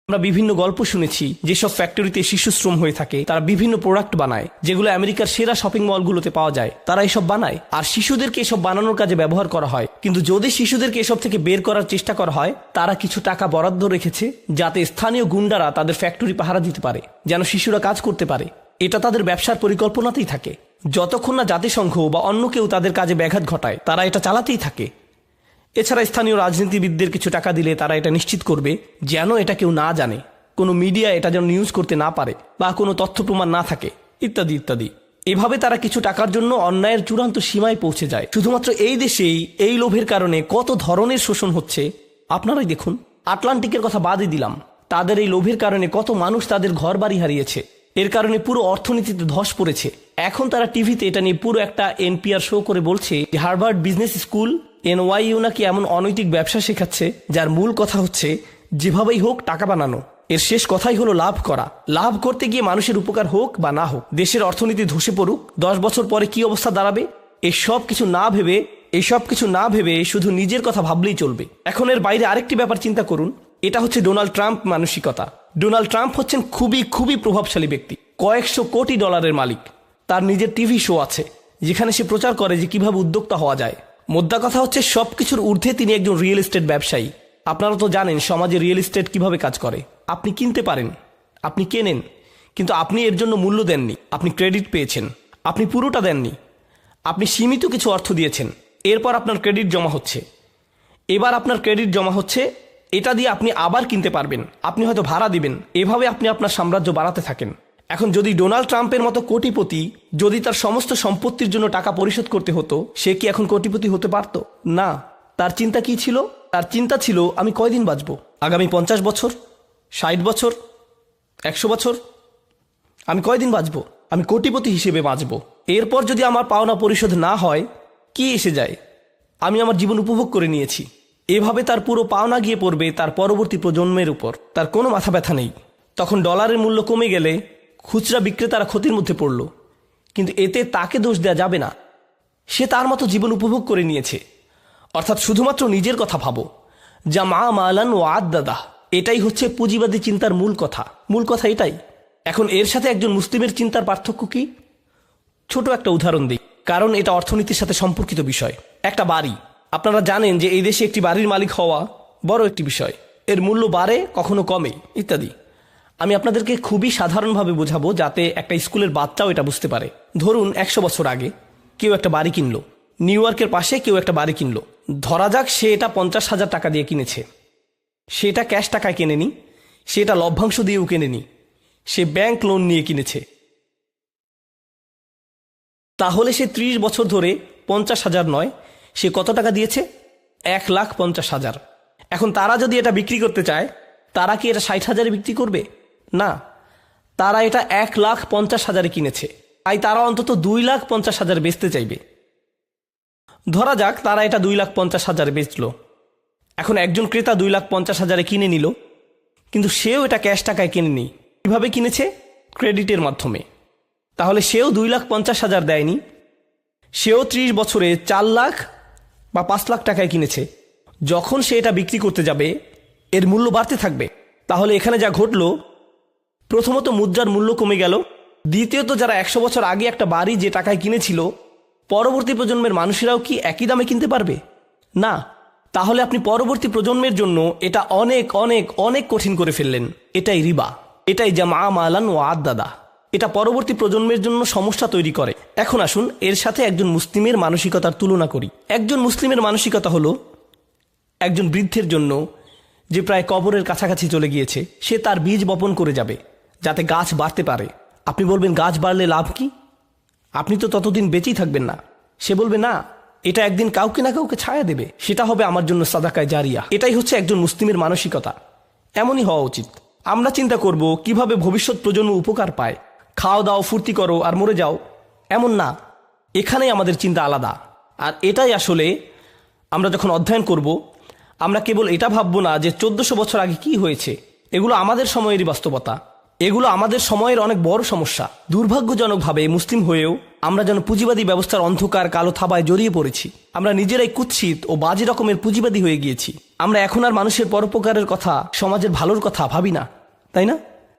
আমরা বিভিন্ন গল্প শুনেছি যেসব ফ্যাক্টরিতে শিশু শ্রম হয়ে থাকে তারা বিভিন্ন প্রোডাক্ট বানায় যেগুলো আমেরিকার সেরা শপিং মলগুলোতে পাওয়া যায়। তারা এসব বানায় আর শিশুদেরকে এসব বানানোর কাজে ব্যবহার করা হয়। কিন্তু যদি শিশুদেরকে এসব থেকে বের করার চেষ্টা করা হয়, তারা কিছু টাকা বরাদ্দ রেখেছে যাতে স্থানীয় গুন্ডারা তাদের ফ্যাক্টরি পাহারা দিতে পারে, যেন শিশুরা কাজ করতে পারে। এটা তাদের ব্যবসার পরিকল্পনাতেই থাকে। যতক্ষণ না জাতিসংঘ বা অন্য কেউ তাদের কাজে ব্যাঘাত ঘটায়, তারা এটা চালাতেই থাকে। এছাড়া স্থানীয় রাজনীতিবিদদের কিছু টাকা দিলে তারা এটা নিশ্চিত করবে যেন এটা কেউ না জানে, কোনো মিডিয়া এটা যেন নিউজ করতে না পারে বা কোনো তথ্য প্রমাণ না থাকে, ইত্যাদি ইত্যাদি। এভাবে তারা কিছু টাকার জন্য অন্যায়ের চূড়ান্ত সীমায় পৌঁছে যায়। শুধুমাত্র এই দেশেই এই লোভের কারণে কত ধরনের শোষণ হচ্ছে আপনারাই দেখুন। আটলান্টিকের কথা বাদই দিলাম, তাদের এই লোভের কারণে কত মানুষ তাদের ঘর বাড়ি হারিয়েছে। এর কারণে পুরো অর্থনীতিতে ধস পড়েছে। এখন তারা টিভিতে এটা নিয়ে পুরো একটা এনপিআর শো করে বলছে যে হার্ভার্ড বিজনেস স্কুল NYU নাকি এমন অনৈতিক ব্যবসা শেখাচ্ছে যার মূল কথা হচ্ছে যেভাবেই হোক টাকা বানানো। এর শেষ কথাই হলো লাভ করা। লাভ করতে গিয়ে মানুষের উপকার হোক বা না হোক, দেশের অর্থনীতি ধসে পড়ুক, 10 বছর পরে কি অবস্থা দাঁড়াবে এসব কিছু না ভেবে শুধু নিজের কথা ভাবলেই চলবে। এখন এর বাইরে আরেকটি ব্যাপার চিন্তা করুন, এটা হচ্ছে ডোনাল্ড ট্রাম্প মানসিকতা। ডোনাল্ড ট্রাম্প হচ্ছেন খুবই প্রভাবশালী ব্যক্তি, কয়েকশো কোটি ডলারের মালিক। তার নিজের টিভি শো আছে যেখানে সে প্রচার করে যে কিভাবে উদ্যোক্তা হওয়া যায়। মোদ্দা কথা হচ্ছে সবকিছুর ঊর্ধ্বে তিনি একজন রিয়েল এস্টেট ব্যবসায়ী। আপনারা তো জানেন সমাজে রিয়েল এস্টেট কিভাবে কাজ করে। আপনি কিনতে পারেন, আপনি কেনেন, কিন্তু আপনি এর জন্য মূল্য দেননি। আপনি ক্রেডিট পেয়েছেন, আপনি পুরোটা দেননি। আপনি সীমিত কিছু অর্থ দিয়েছেন, এরপর আপনার ক্রেডিট জমা হচ্ছে। এবার আপনার ক্রেডিট জমা হচ্ছে, এটা দিয়ে আপনি আবার কিনতে পারবেন, আপনি হয়তো ভাড়া দিবেন। এভাবে আপনি আপনার সাম্রাজ্য বাড়াতে থাকেন। এখন যদি ডোনাল্ড ট্রাম্পের মতো কোটিপতি যদি তার সমস্ত সম্পত্তির জন্য টাকা পরিশোধ করতে হতো, সে কি এখন কোটিপতি হতে পারত? না। তার চিন্তা কি ছিল? তার চিন্তা ছিল আমি কয়দিন বাঁচব, আগামী 50 বছর, 60 বছর, 100 বছর, আমি কয়দিন বাঁচব, আমি কোটিপতি হিসেবে বাঁচব। এরপর যদি আমার পাওনা পরিশোধ না হয় কি এসে যায়, আমি আমার জীবন উপভোগ করে নিয়েছি। এভাবে তার পুরো পাওনা গিয়ে পড়বে তার পরবর্তী প্রজন্মের উপর। তার কোনো মাথা ব্যথা নেই। তখন ডলারের মূল্য কমে গেলে খুচরা বিক্রেতারা ক্ষতির মধ্যে পড়ল, কিন্তু এতে তাকে দোষ দেওয়া যাবে না। সে তার মতো জীবন উপভোগ করে নিয়েছে। অর্থাৎ শুধুমাত্র নিজের কথা ভাবো, যা মা মালান ও আদাদা। এটাই হচ্ছে পুঁজিবাদী চিন্তার মূল কথা এটাই। এখন এর সাথে একজন মুসলিমের চিন্তার পার্থক্য কি? ছোট একটা উদাহরণ দিই, কারণ এটা অর্থনীতির সাথে সম্পর্কিত বিষয়। একটা বাড়ি, আপনারা জানেন যে এই দেশে একটি বাড়ির মালিক হওয়া বড় একটি বিষয়। এর মূল্য বাড়ে, কখনো কমে, ইত্যাদি। আমি আপনাদেরকে খুবই সাধারণভাবে বোঝাবো যাতে একটা স্কুলের বাচ্চাও এটা বুঝতে পারে। ধরুন 100 বছর আগে কেউ একটা বাড়ি কিনলো, নিউ ইয়র্কের পাশে কেউ একটা বাড়ি কিনলো। ধরা যাক সে এটা 50,000 টাকা দিয়ে কিনেছে। সে এটা ক্যাশ টাকায় কেনেনি, সে এটা লভ্যাংশ দিয়েও কেনেনি, সে ব্যাংক লোন নিয়ে কিনেছে। তাহলে সে 30 বছর ধরে 50,000 নয়, সে কত টাকা দিয়েছে? 1,50,000। এখন তারা যদি এটা বিক্রি করতে চায়, তারা কি এটা 60,000-এ বিক্রি করবে? না, তারা এটা 1,50,000-এ কিনেছে, তাই তারা অন্তত 2,50,000 বেচতে চাইবে। ধরা যাক তারা এটা 2,50,000 বেচল। এখন একজন ক্রেতা 2,50,000-এ কিনে নিল, কিন্তু সেও এটা ক্যাশ টাকায় কিনেনি। কিভাবে কিনেছে? ক্রেডিটের মাধ্যমে। তাহলে সেও 2,50,000 দেয়নি, সেও 30 বছরে 4 লাখ বা 5 লাখ টাকায় কিনেছে। যখন সে এটা বিক্রি করতে যাবে এর মূল্য বাড়তে থাকবে। তাহলে এখানে যা ঘটল, প্রথমত মুদ্রার মূল্য কমে গেল, দ্বিতীয়ত যারা 100 বছর আগে একটা বাড়ি যে টাকায় কিনেছিল, পরবর্তী প্রজন্মের মানুষেরাও কি একই দামে কিনতে পারবে? না। তাহলে আপনি পরবর্তী প্রজন্মের জন্য এটা অনেক অনেক অনেক কঠিন করে ফেললেন। এটাই রিবা, এটাই যা মা মালান ও আদাদা। এটা পরবর্তী প্রজন্মের জন্য সমস্যা তৈরি করে। এখন আসুন এর সাথে একজন মুসলিমের মানসিকতার তুলনা করি। একজন মুসলিমের মানসিকতা হলো একজন বৃদ্ধের জন্য যে প্রায় কবরের কাছাকাছি চলে গিয়েছে, সে তার বীজ বপন করে যাবে যাতে গাছ বাড়তে পারে। আপনি বলবেন গাছ বাড়লে লাভ কি? আপনি তো ততদিন বেঁচেই থাকবেন না। সে বলবে না, এটা একদিন কাউকে না কাউকে ছায়া দেবে, সেটা হবে আমার জন্য সাদাকায়ে জারিয়া। এটাই হচ্ছে একজন মুসলিমের মানসিকতা। এমনই হওয়া উচিত। আমরা চিন্তা করব কিভাবে ভবিষ্যৎ প্রজন্ম উপকার পায়। খাও দাও, ফুর্তি করো আর মরে যাও, এমন না। এখানেই আমাদের চিন্তা আলাদা। আর এটাই আসলে আমরা যখন অধ্যয়ন করব, আমরা কেবল এটা ভাববো না যে 1400 বছর আগে কি হয়েছে। এগুলো আমাদের সময়েরই বাস্তবতা। এগুলো আমাদের সময়ের অনেক বড় সমস্যা। দুর্ভাগ্যজনকভাবে মুসলিম হয়েও আমরা যেন পুঁজিবাদী ব্যবস্থার অন্ধকার কালো থাবায় জড়িয়ে পড়েছি। আমরা নিজেরাই কুৎসিত ও বাজে রকমের পুঁজিবাদী হয়ে গিয়েছি। আমরা এখন আর মানুষের পরোপকারের কথা, সমাজের ভালোর কথা ভাবি না। তাই না?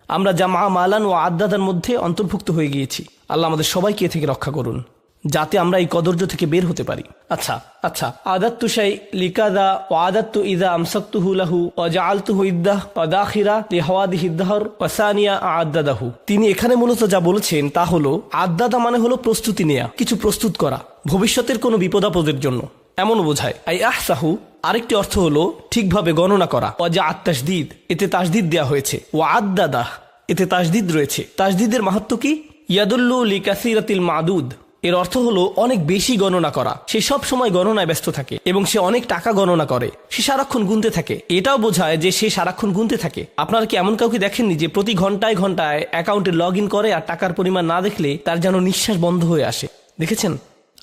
আমরা জামা মালান ও আদ্দাদার মধ্যে অন্তর্ভুক্ত হয়ে গিয়েছি। আল্লাহ আমাদের সবাইকে এ থেকে রক্ষা করুন, যাতে আমরা এই কদর্য থেকে বের হতে পারি। আচ্ছা আদাত্তু শাই লিকাদা ও আদাত্তু ইদা আমসাকতুহু লাহু ওয়া জাআলতুহু ইদ্দাহ ওয়া দাখিরা লিহাওয়াদিহি দাহর ওয়া সানিয়া আদাদাহু। তিনি এখানে মূলত যা বলেছেন তা হলো, আদাদা মানে হলো প্রস্তুতি নেয়া, কিছু প্রস্তুত করা ভবিষ্যতের কোনো বিপদাপদের জন্য, এমনও বোঝায়। আই আহসাহু আরেকটি অর্থ হলো ঠিকভাবে গণনা করা। ওয়া জাআত তাসদীদ, এতে তাসদীদ দেয়া হয়েছে। ওয়া আদাদা, এতে তাসদীদ রয়েছে। তাসদীদের মাহাত্ম্য কি? ইয়াদুল্লু লিকাসিরাতিল মাদুদ, এর অর্থ হলো অনেক বেশি গণনা করা। সে সব সময় গণনায় ব্যস্ত থাকে এবং সে অনেক টাকা গণনা করে, সে সারাক্ষণ গুনতে থাকে। এটাও বোঝায় যে সে সারাক্ষণ গুনতে থাকে। আপনারা কি এমন কাউকে দেখেননি যে প্রতি ঘন্টায় ঘন্টায় অ্যাকাউন্টে লগ ইন করে আর টাকার পরিমাণ না দেখলে তার যেন নিঃশ্বাস বন্ধ হয়ে আসে? দেখেছেন?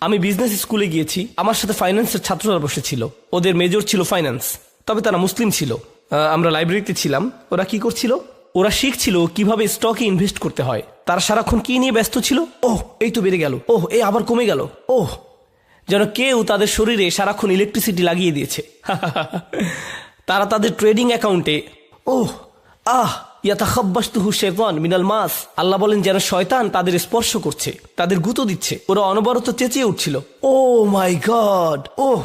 আমি বিজনেস স্কুলে গিয়েছি, আমার সাথে ফাইন্যান্সের ছাত্ররা বসেছিল। ওদের মেজর ছিল ফাইন্যান্স, তবে তারা মুসলিম ছিল। আমরা লাইব্রেরিতে ছিলাম। ওরা কি করছিল? ওরা শিখছিল কিভাবে স্টকে ইনভেস্ট করতে হয়। তারা সারাক্ষণ কি নিয়ে ব্যস্ত ছিল? ওহ, এই তো বেড়ে গেল, ওহ এই আবার কমে গেল, ওহ, যেন কেউ তাদের শরীরে সারাক্ষণ ইলেকট্রিসিটি লাগিয়ে দিয়েছে। তারা তাদের ট্রেডিং অ্যাকাউন্টে ওহ আহ ইয়াতাখাব্বাসতুহু শাইতান মিনাল মাস, আল্লাহ বলেন যেন শয়তান তাদের স্পর্শ করছে, তাদের গুঁতো দিচ্ছে। ওরা অনবরত চেঁচিয়ে উঠছিল, ও মাই গড, ওহ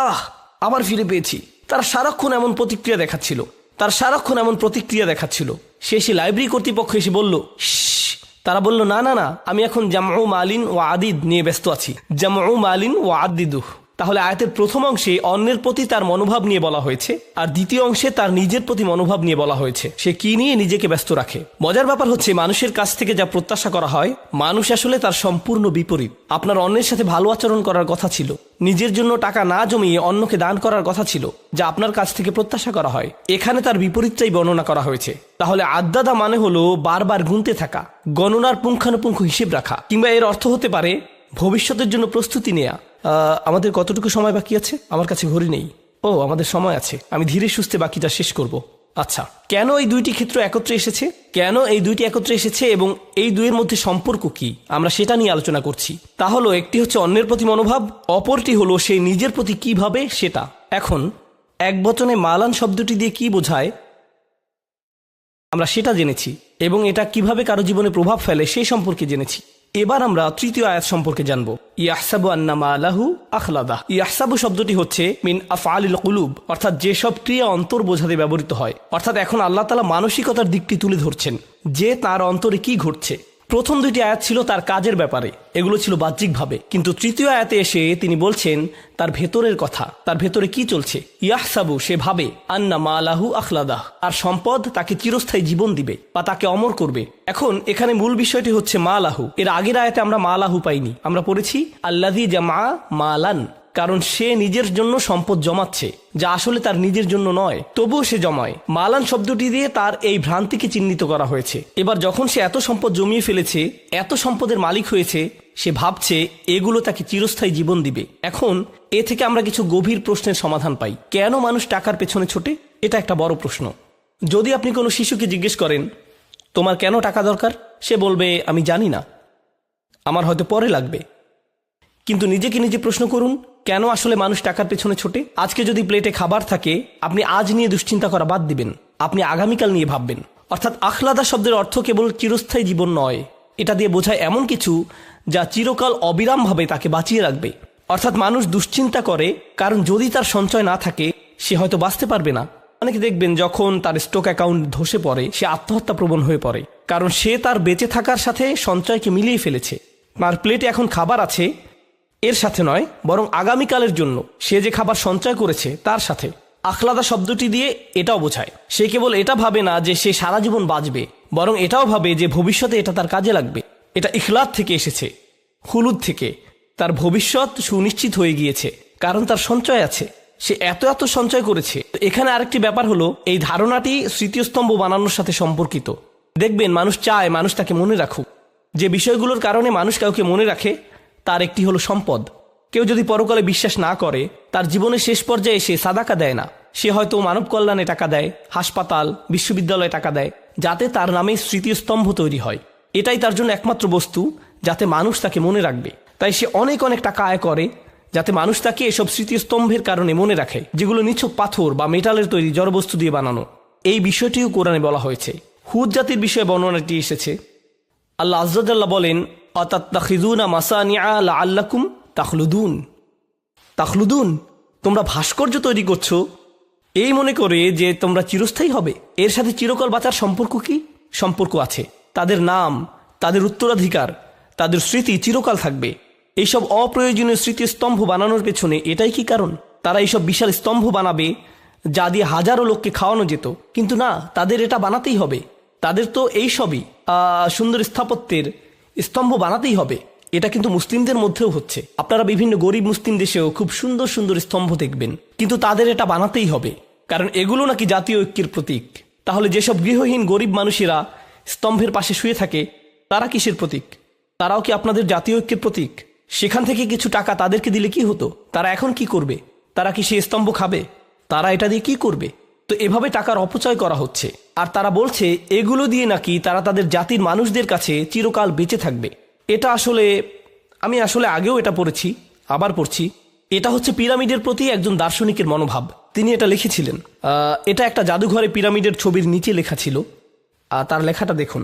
আহ আবার ফিরে পেয়েছি। তারা সারাক্ষণ এমন প্রতিক্রিয়া দেখাচ্ছিল। শেষে লাইব্রেরি কর্তৃপক্ষ এসে বলল, তারা বলল, না, আমি এখন জামউ মালিন ও আদিদ নিয়ে ব্যস্ত আছি। জামউ মালিন ও আদিদুহ। তাহলে আয়াতের প্রথম অংশে অন্যের প্রতি তার মনোভাব নিয়ে বলা হয়েছে, আর দ্বিতীয় অংশে তার নিজের প্রতি মনোভাব নিয়ে বলা হয়েছে সে কি নিয়ে নিজেকে ব্যস্ত রাখে। মজার ব্যাপার হচ্ছে, মানুষের কাছ থেকে যা প্রত্যাশা করা হয়, মানুষ আসলে তার সম্পূর্ণ বিপরীত। আপনার অন্যের সাথে ভালো আচরণ করার কথা ছিল, নিজের জন্য টাকা না জমিয়ে অন্যকে দান করার কথা ছিল, যা আপনার কাছ থেকে প্রত্যাশা করা হয়। এখানে তার বিপরীতটাই বর্ণনা করা হয়েছে। তাহলে আদ্দাদা মানে হলো বারবার গুনতে থাকা, গণনার পুঙ্খানুপুঙ্খ হিসেব রাখা, কিংবা এর অর্থ হতে পারে ভবিষ্যতের জন্য প্রস্তুতি নেয়া। আমাদের কতটুকু সময় বাকি আছে? আমার কাছে ঘড়ি নেই। ও, আমাদের সময় আছে, আমি ধীরে সুস্থে বাকিটা শেষ করব। আচ্ছা, কেন এই দুইটি ক্ষেত্র একত্রে এসেছে এবং এই দুইয়ের মধ্যে সম্পর্ক কি, আমরা সেটা নিয়ে আলোচনা করছি। তা হলো, একটি হচ্ছে অন্যের প্রতি মনোভাব, অপরটি হলো সেই নিজের প্রতি কিভাবে সেটা। এখন একবচনে মালান শব্দটি দিয়ে কি বোঝায় আমরা সেটা জেনেছি, এবং এটা কিভাবে কারো জীবনে প্রভাব ফেলে সেই সম্পর্কে জেনেছি। এবার আমরা তৃতীয় আয়াত সম্পর্কে জানব। ইয়াহসাবু আন্না মালাহু আখলাদা। ইয়াহসাবু শব্দটি হচ্ছে মিন আফআলিল কুলুব, অর্থাৎ যেসব ক্রিয়া অন্তর বোঝাতে ব্যবহৃত হয়। অর্থাৎ এখন আল্লাহ তাআলা মানসিকতার দিকটি তুলে ধরছেন যে তার অন্তরে কি ঘটছে। প্রথম দুইটি আয়াত ছিল তার কাজের ব্যাপারে, এগুলো ছিল বাহ্যিকভাবে, কিন্তু তৃতীয় আয়াতে এসে তিনি বলছেন তার ভেতরের কথা, তার ভেতরে কি চলছে। ইয়াহসাবু, সে ভাবে, আন্না মালাহু আখলাদাহ, আর সম্পদ তাকে চিরস্থায়ী জীবন দিবে বা তাকে অমর করবে। এখন এখানে মূল বিষয়টি হচ্ছে মালাহু। এর আগের আয়াতে আমরা মালাহু পাইনি, আমরা পড়েছি আল্লাযী জামা মালান, কারণ সে নিজের জন্য সম্পদ জমাচ্ছে, যা আসলে তার নিজের জন্য নয়, তবুও সে জমায়। মালান শব্দটি দিয়ে তার এই ভ্রান্তিকে চিহ্নিত করা হয়েছে। এবার যখন সে এত সম্পদ জমিয়ে ফেলেছে, এত সম্পদের মালিক হয়েছে, সে ভাবছে এগুলো তাকে চিরস্থায়ী জীবন দিবে। এখন এ থেকে আমরা কিছু গভীর প্রশ্নের সমাধান পাই। কেন মানুষ টাকার পেছনে ছোটে? এটা একটা বড় প্রশ্ন। যদি আপনি কোনো শিশুকে জিজ্ঞেস করেন তোমার কেন টাকা দরকার, সে বলবে আমি জানি না, আমার হয়তো পরে লাগবে। কিন্তু নিজেকে নিজে প্রশ্ন করুন, কেন আসলে মানুষ টাকার পেছনে ছোটে? আজকে যদি প্লেটে খাবার থাকে, আপনি আজ নিয়ে দুশ্চিন্তা করা বাদ দিবেন, আপনি আগামীকাল নিয়ে ভাববেন। অর্থাৎ আখলাদা শব্দের অর্থ কেবল চিরস্থায়ী জীবন নয়, এটা দিয়ে বোঝায় এমন কিছু যা চিরকাল অবিরামভাবে তাকে বাঁচিয়ে রাখবে। অর্থাৎ মানুষ দুশ্চিন্তা করে কারণ যদি তার সঞ্চয় না থাকে, সে হয়তো বাঁচতে পারবে না। অনেকে দেখবেন যখন তার স্টক অ্যাকাউন্ট ধসে পড়ে, সে আত্মহত্যা প্রবণ হয়ে পড়ে, কারণ সে তার বেঁচে থাকার সাথে সঞ্চয়কে মিলিয়ে ফেলেছে। তার প্লেটে এখন খাবার আছে, এর সাথে নয়, বরং আগামীকালের জন্য সে যে খাবার সঞ্চয় করেছে তার সাথে। আখলাদা শব্দটি দিয়ে এটাও বোঝায়, সে কেবল এটা ভাবে না যে সে সারা জীবন বাঁচবে, বরং এটাও ভাবে যে ভবিষ্যতে এটা তার কাজে লাগবে। এটা ইখলাদ থেকে এসেছে, খুলুদ থেকে। তার ভবিষ্যৎ সুনিশ্চিত হয়ে গিয়েছে কারণ তার সঞ্চয় আছে, সে এত সঞ্চয় করেছে। এখানে আরেকটি ব্যাপার হলো, এই ধারণাটি স্মৃতিস্তম্ভ বানানোর সাথে সম্পর্কিত। দেখবেন মানুষ চায় মানুষ তাকে মনে রাখুক। যে বিষয়গুলোর কারণে মানুষ কাউকে মনে রাখে তার একটি হলো সম্পদ। কেউ যদি পরকালে বিশ্বাস না করে, তার জীবনের শেষ পর্যায়ে সে সাদাকা দেয় না, সে হয়তো মানব কল্যাণে টাকা দেয়, হাসপাতাল, বিশ্ববিদ্যালয়ে টাকা দেয়, যাতে তার নামে স্মৃতিস্তম্ভ তৈরি হয়। এটাই তার জন্য একমাত্র বস্তু যাতে মানুষ তাকে মনে রাখবে। তাই সে অনেক টাকা আয় করে যাতে মানুষ তাকে এসব স্মৃতিস্তম্ভের কারণে মনে রাখে, যেগুলো নিছক পাথর বা মেটালের তৈরি জড়বস্তু দিয়ে বানানো। এই বিষয়টিও কোরআনে বলা হয়েছে। হুদ জাতির বিষয়ে বর্ণনাটি এসেছে। আল্লাহ আযজা ওয়া জাল্লা বলেন, আতাত্তাখিযুনা মাসানিআ লাআল্লাকুম তাখলুদুন, তোমরা ভাস্কর্য তৈরি করছো এই মনে করে যে তোমরা চিরস্থায়ী হবে। এর সাথে চিরকাল বাঁচার সম্পর্ক কি? সম্পর্ক আছে। তাদের নাম, তাদের উত্তরাধিকার, তাদের স্মৃতি চিরকাল থাকবে। এইসব অপ্রয়োজনীয় স্মৃতিস্তম্ভ বানানোর পেছনে এটাই কি কারণ? তারা এইসব বিশাল স্তম্ভ বানাবে যা দিয়ে হাজারো লোককে খাওয়ানো যেত, কিন্তু না, তাদের এটা বানাতেই হবে। তাদের তো এই সবই সুন্দর স্থাপত্যের স্তম্ভ বানাতেই হবে। এটা কিন্তু মুসলিমদের মধ্যেও হচ্ছে। আপনারা বিভিন্ন গরিব মুসলিম দেশেও খুব সুন্দর সুন্দর স্তম্ভ দেখবেন, কিন্তু তাদের এটা বানাতেই হবে, কারণ এগুলো নাকি জাতীয় ঐক্যের প্রতীক। তাহলে যেসব গৃহহীন গরিব মানুষেরা স্তম্ভের পাশে শুয়ে থাকে, তারা কিসের প্রতীক? তারাও কি আপনাদের জাতীয় ঐক্যের প্রতীক? সেখান থেকে কিছু টাকা তাদেরকে দিলে কি হতো? তারা এখন কি করবে? তারা কি সেই স্তম্ভ খাবে? তারা এটা দিয়ে কি করবে? তো এভাবে টাকার অপচয় করা হচ্ছে। আর তারা বলছে এগুলো দিয়ে নাকি তারা তাদের জাতির মানুষদের কাছে চিরকাল বেঁচে থাকবে। এটা আমি আসলে আগেও এটা পড়েছি, আবার পড়ছি। এটা হচ্ছে পিরামিডের প্রতি একজন দার্শনিকের মনোভাব। তিনি এটা লিখেছিলেন। এটা একটা জাদুঘরে পিরামিডের ছবির নিচে লেখা ছিল। তার লেখাটা দেখুন।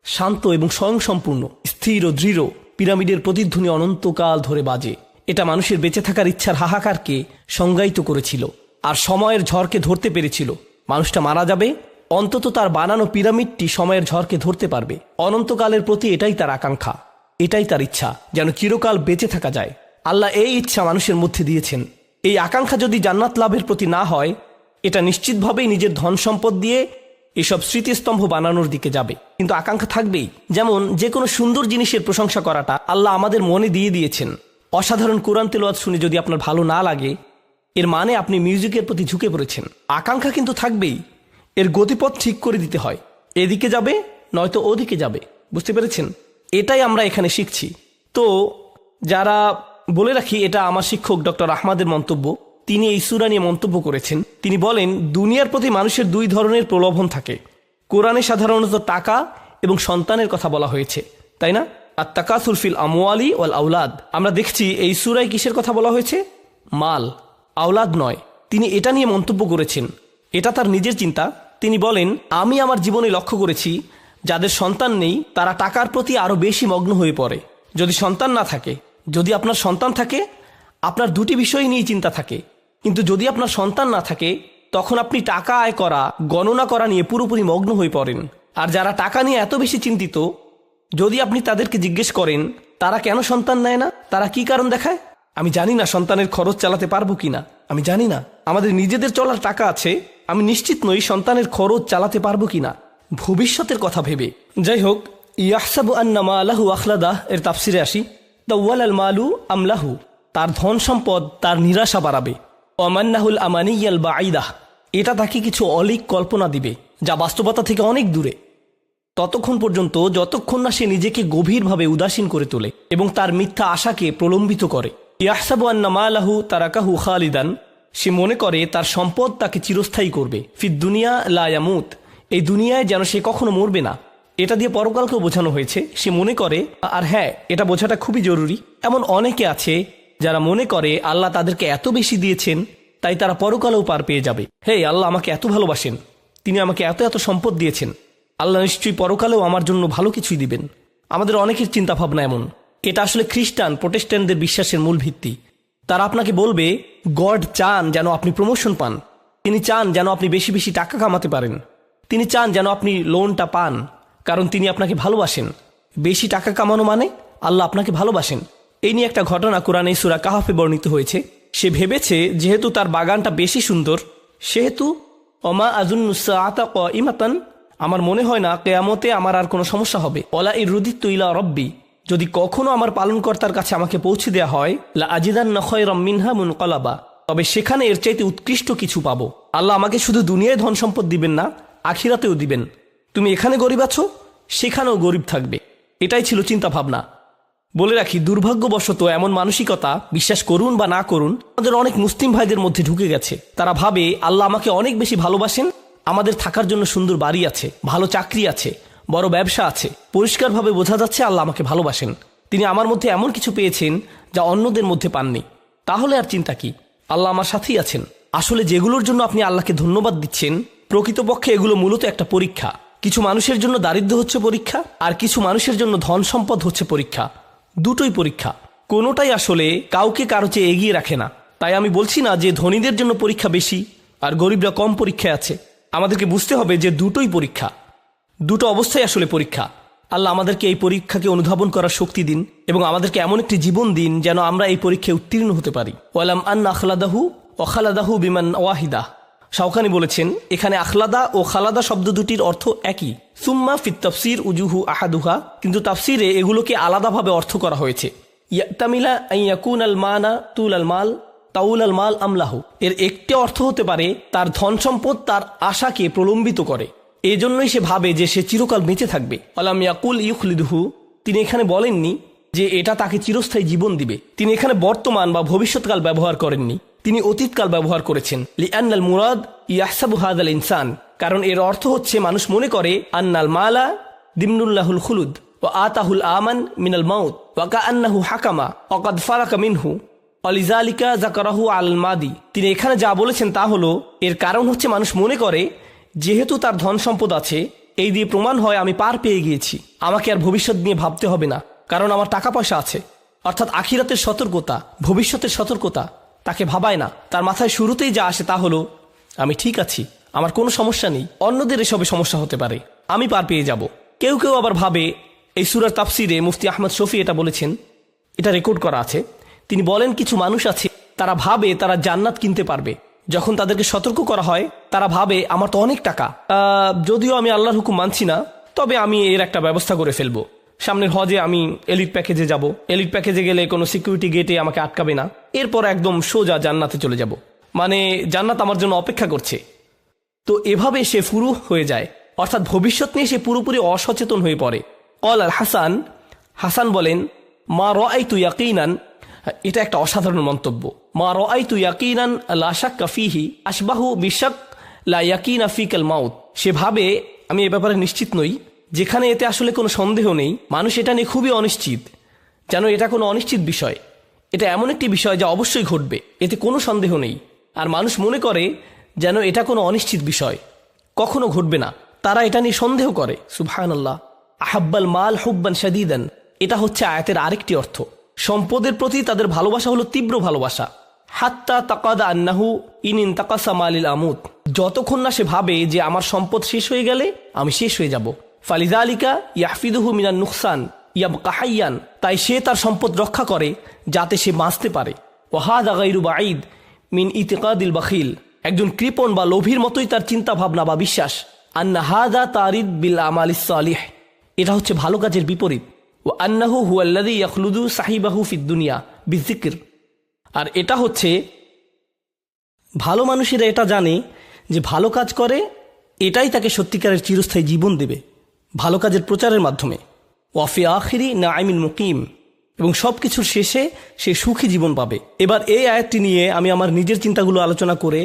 শান্ত এবং স্বয়ংসম্পূর্ণ, স্থির ও দৃঢ় পিরামিডের প্রতিধ্বনি অনন্তকাল ধরে বাজে। এটা মানুষের বেঁচে থাকার ইচ্ছার হাহাকারকে সংজ্ঞায়িত করেছিল আর সময়ের ঝড়কে ধরতে পেরেছিল। মানুষটা মারা যাবে, অন্তত তার বানানো পিরামিডটি সময়ের ঝড়কে ধরতে পারবে। অনন্তকালের প্রতি এটাই তার আকাঙ্ক্ষা, এটাই তার ইচ্ছা, যেন চিরকাল বেঁচে থাকা যায়। আল্লাহ এই ইচ্ছা মানুষের মধ্যে দিয়েছেন। এই আকাঙ্ক্ষা যদি জান্নাত লাভের প্রতি না হয়, এটা নিশ্চিতভাবেই নিজের ধন সম্পদ দিয়ে এসব স্মৃতিস্তম্ভ বানানোর দিকে যাবে। কিন্তু আকাঙ্ক্ষা থাকবেই। যেমন যে কোনো সুন্দর জিনিসের প্রশংসা করাটা আল্লাহ আমাদের মনে দিয়ে দিয়েছেন। অসাধারণ কোরআন তেলাওয়াত শুনে যদি আপনার ভালো না লাগে, এর মানে আপনি মিউজিকের প্রতি ঝুঁকে পড়েছেন। আকাঙ্ক্ষা কিন্তু থাকবেই। এর গতিপথ ঠিক করে দিতে হয়, এদিকে যাবে নয়তো ওদিকে যাবে। বুঝতে পেরেছেন? এটাই আমরা এখানে শিখছি। তো যারা, বলে রাখি, এটা আমার শিক্ষক ডক্টর আহমদের মন্তব্য। তিনি এই সূরা নিয়ে মন্তব্য করেছেন। তিনি বলেন, দুনিয়ার প্রতি মানুষের দুই ধরনের প্রলোভন থাকে। কোরআনে সাধারণত টাকা এবং সন্তানের কথা বলা হয়েছে, তাই না? আর তাকাসুর ফিল আমওয়ালি ওয়াল আওলাদ। আমরা দেখছি এই সূরায় কিসের কথা বলা হয়েছে? মাল, আওলাদ নয়। তিনি এটা নিয়ে মন্তব্য করেছেন। এটা তার নিজের চিন্তা। তিনি বলেন, আমি আমার জীবনে লক্ষ্য করেছি যাদের সন্তান নেই তারা টাকার প্রতি আরও বেশি মগ্ন হয়ে পড়ে। যদি সন্তান না থাকে, যদি আপনার সন্তান থাকে, আপনার দুটি বিষয় নিয়ে চিন্তা থাকে। কিন্তু যদি আপনার সন্তান না থাকে, তখন আপনি টাকা আয় করা, গণনা করা নিয়ে পুরোপুরি মগ্ন হয়ে পড়েন। আর যারা টাকা নিয়ে এত বেশি চিন্তিত, যদি আপনি তাদেরকে জিজ্ঞেস করেন তারা কেন সন্তান নেয় না, তারা কি কারণ দেখায়? আমি জানি না সন্তানের খরচ চালাতে পারবো কিনা, আমি জানি না আমাদের নিজেদের চলার টাকা আছে, আমি নিশ্চিত নই সন্তানের খরচ চালাতে পারবো কিনা, ভবিষ্যতের কথা ভেবে। যাই হোক, ইয়াহসাবু আন্না মালাহু আখলাদাহ এর তাফসিরে আসি। দাওয়াল আল মালু আমলাহু, তার ধন সম্পদ তার নিরাশা বাড়াবে। ওয়ামান্নাহুল আমানিয়াল বাঈদাহ, এটা তাকে কিছু অলিক কল্পনা দিবে যা বাস্তবতা থেকে অনেক দূরে, ততক্ষণ পর্যন্ত যতক্ষণ না সে নিজেকে গভীরভাবে উদাসীন করে তোলে এবং তার মিথ্যা আশাকে প্রলম্বিত করে। ইয়াহসাবু আন্না মালাহু তারাকাহু খালিদান, সে মনে করে তার সম্পদ তাকে চিরস্থায়ী করবে। ফিদ দুনিয়া লা ইয়ামুত, এই দুনিয়ায় যেন সে কখনো মরবে না। এটা দিয়ে পরকালকেও বোঝানো হয়েছে। সে মনে করে, আর হ্যাঁ, এটা বোঝাটা খুবই জরুরি, এমন অনেকে আছে যারা মনে করে আল্লাহ তাদেরকে এত বেশি দিয়েছেন তাই তারা পরকালেও পার পেয়ে যাবে। হে, আল্লাহ আমাকে এত ভালোবাসেন, তিনি আমাকে এত এত সম্পদ দিয়েছেন, আল্লাহ নিশ্চয়ই পরকালেও আমার জন্য ভালো কিছুই দিবেন। আমাদের অনেকের চিন্তাভাবনা এমন। এটা আসলে খ্রিস্টান প্রোটেস্ট্যান্টদের বিশ্বাসের মূল ভিত্তি। তারা আপনাকে বলবে গড চান যেন আপনি প্রমোশন পান, তিনি চান যেন আপনি বেশি বেশি টাকা কামাতে পারেন, তিনি চান যেন আপনি লোনটা পান, কারণ তিনি আপনাকে ভালোবাসেন। বেশি টাকা কামানো মানে আল্লাহ আপনাকে ভালোবাসেন। এই নিয়ে একটা ঘটনা কোরআনে সূরা কাহফে বর্ণিত হয়েছে। সে ভেবেছে যেহেতু তার বাগানটা বেশি সুন্দর, সেহেতু ওমা আযুন্নুস সাআতা কাইমাতান, আমার মনে হয় না কিয়ামতে আমার আর কোনো সমস্যা হবে। ওয়ালা ইরুদিতু ইলা রাব্বি, যদি কখনো আমার পালনকর্তার কাছে আমাকে পৌঁছে দেওয়া হয়, লা আজিদান্না খায়রাম মিনহা মুনকালাবা, তবে সেখানে এর চাইতে উৎকৃষ্ট কিছু পাবো। আল্লাহ আমাকে শুধু দুনিয়ায় ধন সম্পদ দিবেন না, আখিরাতেও দিবেন। তুমি এখানে গরিব আছো, সেখানেও গরিব থাকবে। এটাই ছিল চিন্তা ভাবনা। বলে রাখি, দুর্ভাগ্যবশত এমন মানসিকতা, বিশ্বাস করুন বা না করুন, আমাদের অনেক মুসলিম ভাইদের মধ্যে ঢুকে গেছে। তারা ভাবে আল্লাহ আমাকে অনেক বেশি ভালোবাসেন, আমাদের থাকার জন্য সুন্দর বাড়ি আছে, ভালো চাকরি আছে, বড় ব্যবসা আছে, পরিষ্কারভাবে বোঝা যাচ্ছে আল্লাহ আমাকে ভালোবাসেন, তিনি আমার মধ্যে এমন কিছু পেয়েছেন যা অন্যদের মধ্যে পাননি। তাহলে আর চিন্তা কি? আল্লাহ আমার সাথেই আছেন। আসলে যেগুলোর জন্য আপনি আল্লাহকে ধন্যবাদ দিচ্ছেন, প্রকৃতপক্ষে এগুলো মূলত একটা পরীক্ষা। কিছু মানুষের জন্য দারিদ্র্য হচ্ছে পরীক্ষা, আর কিছু মানুষের জন্য ধন সম্পদ হচ্ছে পরীক্ষা। দুটোই পরীক্ষা, কোনোটাই আসলে কাউকে কারো চেয়ে এগিয়ে রাখে না। তাই আমি বলছি না যে ধনীদের জন্য পরীক্ষা বেশি আর গরিবরা কম পরীক্ষায় আছে। আমাদেরকে বুঝতে হবে যে দুটোই পরীক্ষা, দুটো অবস্থায় আসলে পরীক্ষা। আল্লাহ আমাদেরকে এই পরীক্ষাকে অনুধাবন করার শক্তি দিন এবং আমাদেরকে এমন একটি জীবন দিন যেন আমরা এই পরীক্ষায় উত্তীর্ণ হতে পারি। ওয়ালাম আন্না আখলাদাহু ওয়াখালাদাহু বিমান ওয়াহিদা। শাওকানি বলেছেন এখানে আখলাদা ও খালাদা শব্দ দুটির অর্থ একই। সুম্মা ফিত তাফসির উজুহু আহাদুহা, কিন্তু তাফসিরে এগুলোকে আলাদাভাবে অর্থ করা হয়েছে। ইয়াতামিলা আইয়াকুন আল মানা তুল আল মাল তাউল আল মাল আমলাহু, এর একটি অর্থ হতে পারে তার ধন সম্পদ তার আশাকে প্রলম্বিত করে, এজন্যই সে ভাবে যে সে চিরকাল বেঁচে থাকবে। আলাম ইয়াকুল ইউখলিদুহু, তিনি এখানে বলেননি যে এটা তাকে চিরস্থায়ী জীবন দিবে। তিনি এখানে বর্তমান বা ভবিষ্যৎকাল ব্যবহার করেননি, তিনি অতীতকাল ব্যবহার করেছেন। লিআন্নাল মুরাদ ইয়াহসাবু হাদাল ইনসান, কারণ এর অর্থ হচ্ছে মানুষ মনে করে আন্নাল মালা দিমনুল্লাহুল খুলুদ ওয়া আতাহুল আমান মিনাল মাউত ওয়া কাআন্নাহু হাকামা ওয়া কাদ ফারাকা মিনহু অলিজালিকা যাকারাহু আল মাদি। তিনি এখানে যা বলেছেন তা হলো এর কারণ হচ্ছে মানুষ মনে করে যেহেতু তার ধন সম্পদ আছে, এই দিয়ে প্রমাণ হয় আমি পার পেয়ে গিয়েছি, আমাকে আর ভবিষ্যৎ নিয়ে ভাবতে হবে না, কারণ আমার টাকা পয়সা আছে। অর্থাৎ আখিরাতের সতর্কতা, ভবিষ্যতের সতর্কতা তাকে ভাবায় না। তার মাথায় শুরুতেই যা আসে তা হলো আমি ঠিক আছি, আমার কোনো সমস্যা নেই, অন্যদের এসবে সমস্যা হতে পারে, আমি পার পেয়ে যাব। কেউ কেউ আবার ভাবে, এই সূরার তাফসিরে মুফতি আহমদ শফি এটা বলেছেন, এটা রেকর্ড করা আছে। তিনি বলেন কিছু মানুষ আছে তারা ভাবে তারা জান্নাত কিনতে পারবে। যখন তাদেরকে সতর্ক করা হয় তারা ভাবে আমার তো অনেক টাকা, যদিও আমি আল্লাহর হুকুম মানছি না, তবে আমি এর একটা ব্যবস্থা করে ফেলবো। সামনের হজে আমি এলিট প্যাকেজে যাব, এলিট প্যাকেজে গেলে কোনো সিকিউরিটি গেটে আমাকে আটকাবে না, এরপর একদম সোজা জান্নাতে চলে যাব, মানে জান্নাত আমার জন্য অপেক্ষা করছে। তো এভাবে সে ফুরু হয়ে যায়, অর্থাৎ ভবিষ্যৎ নিয়ে সে পুরোপুরি অসচেতন হয়ে পড়ে। কল আল হাসান, হাসান বলেন মা রাআইতু ইয়াকিনান, এটা একটা অসাধারণ মন্তব্য। মা রাআইতু ইয়াকিনান লা শাক্কা ফীহি আশবাহু বিশাক লা ইয়াকিনা ফিকাল মাউত। সে ভাবে আমি এ ব্যাপারে নিশ্চিত নই, যেখানে এতে আসলে কোনো সন্দেহ নেই। মানুষ এটা নিয়ে খুবই অনিশ্চিত, যেন এটা কোনো অনিশ্চিত বিষয়। এটা এমন একটি বিষয় যা অবশ্যই ঘটবে, এতে কোনো সন্দেহ নেই। আর মানুষ মনে করে যেন এটা কোনো অনিশ্চিত বিষয়, কখনো ঘটবে না, তারা এটা নিয়ে সন্দেহ করে। সুবহানাল্লাহ। আহাব্বাল মাল হুব্বান শাদীদান, এটা হচ্ছে আয়াতের আরেকটি অর্থ। সম্পদের প্রতি তাদের ভালোবাসা হলো তীব্র ভালোবাসা। হাত্তা তাকাদা আন্নাহু ইন ইনতাকাসা মালিল আমুত, যতক্ষণ না সে ভাবে যে আমার সম্পদ শেষ হয়ে গেলে আমি শেষ হয়ে যাব। ফালিযালিকা ইয়াহফিদুহু মিনান নুকসান ইয়াবকা হাইয়ান, তাই সে তার সম্পদ রক্ষা করে যাতে সে বাঁচতে পারে। ওয়া হাযা গায়রু বাঈদ মিন ইতিকাদিল বাখিল, একজন কৃপণ বা লোভীর মতোই তার চিন্তা ভাবনা বা বিশ্বাস। আন্না হাযা তারিদ বিল আমালিস সালিহ, এটা হচ্ছে ভালো কাজের বিপরীত। ও আন্নাহু হুয়াল্লাযী ইয়াখলুদু সাহিবাহু ফিদ দুনিয়া বিযিকর, আর এটা হচ্ছে ভালো মানুষেরা এটা জানে যে ভালো কাজ করে এটাই তাকে সত্যিকারের চিরস্থায়ী জীবন দেবে, ভালো কাজের প্রচারের মাধ্যমে। ওয়াফি আখিরি নাঈমিল মুকিম, এবং সব কিছুর শেষে সে সুখী জীবন পাবে। এবার এই আয়াতটি নিয়ে আমি আমার নিজের চিন্তাগুলো আলোচনা করে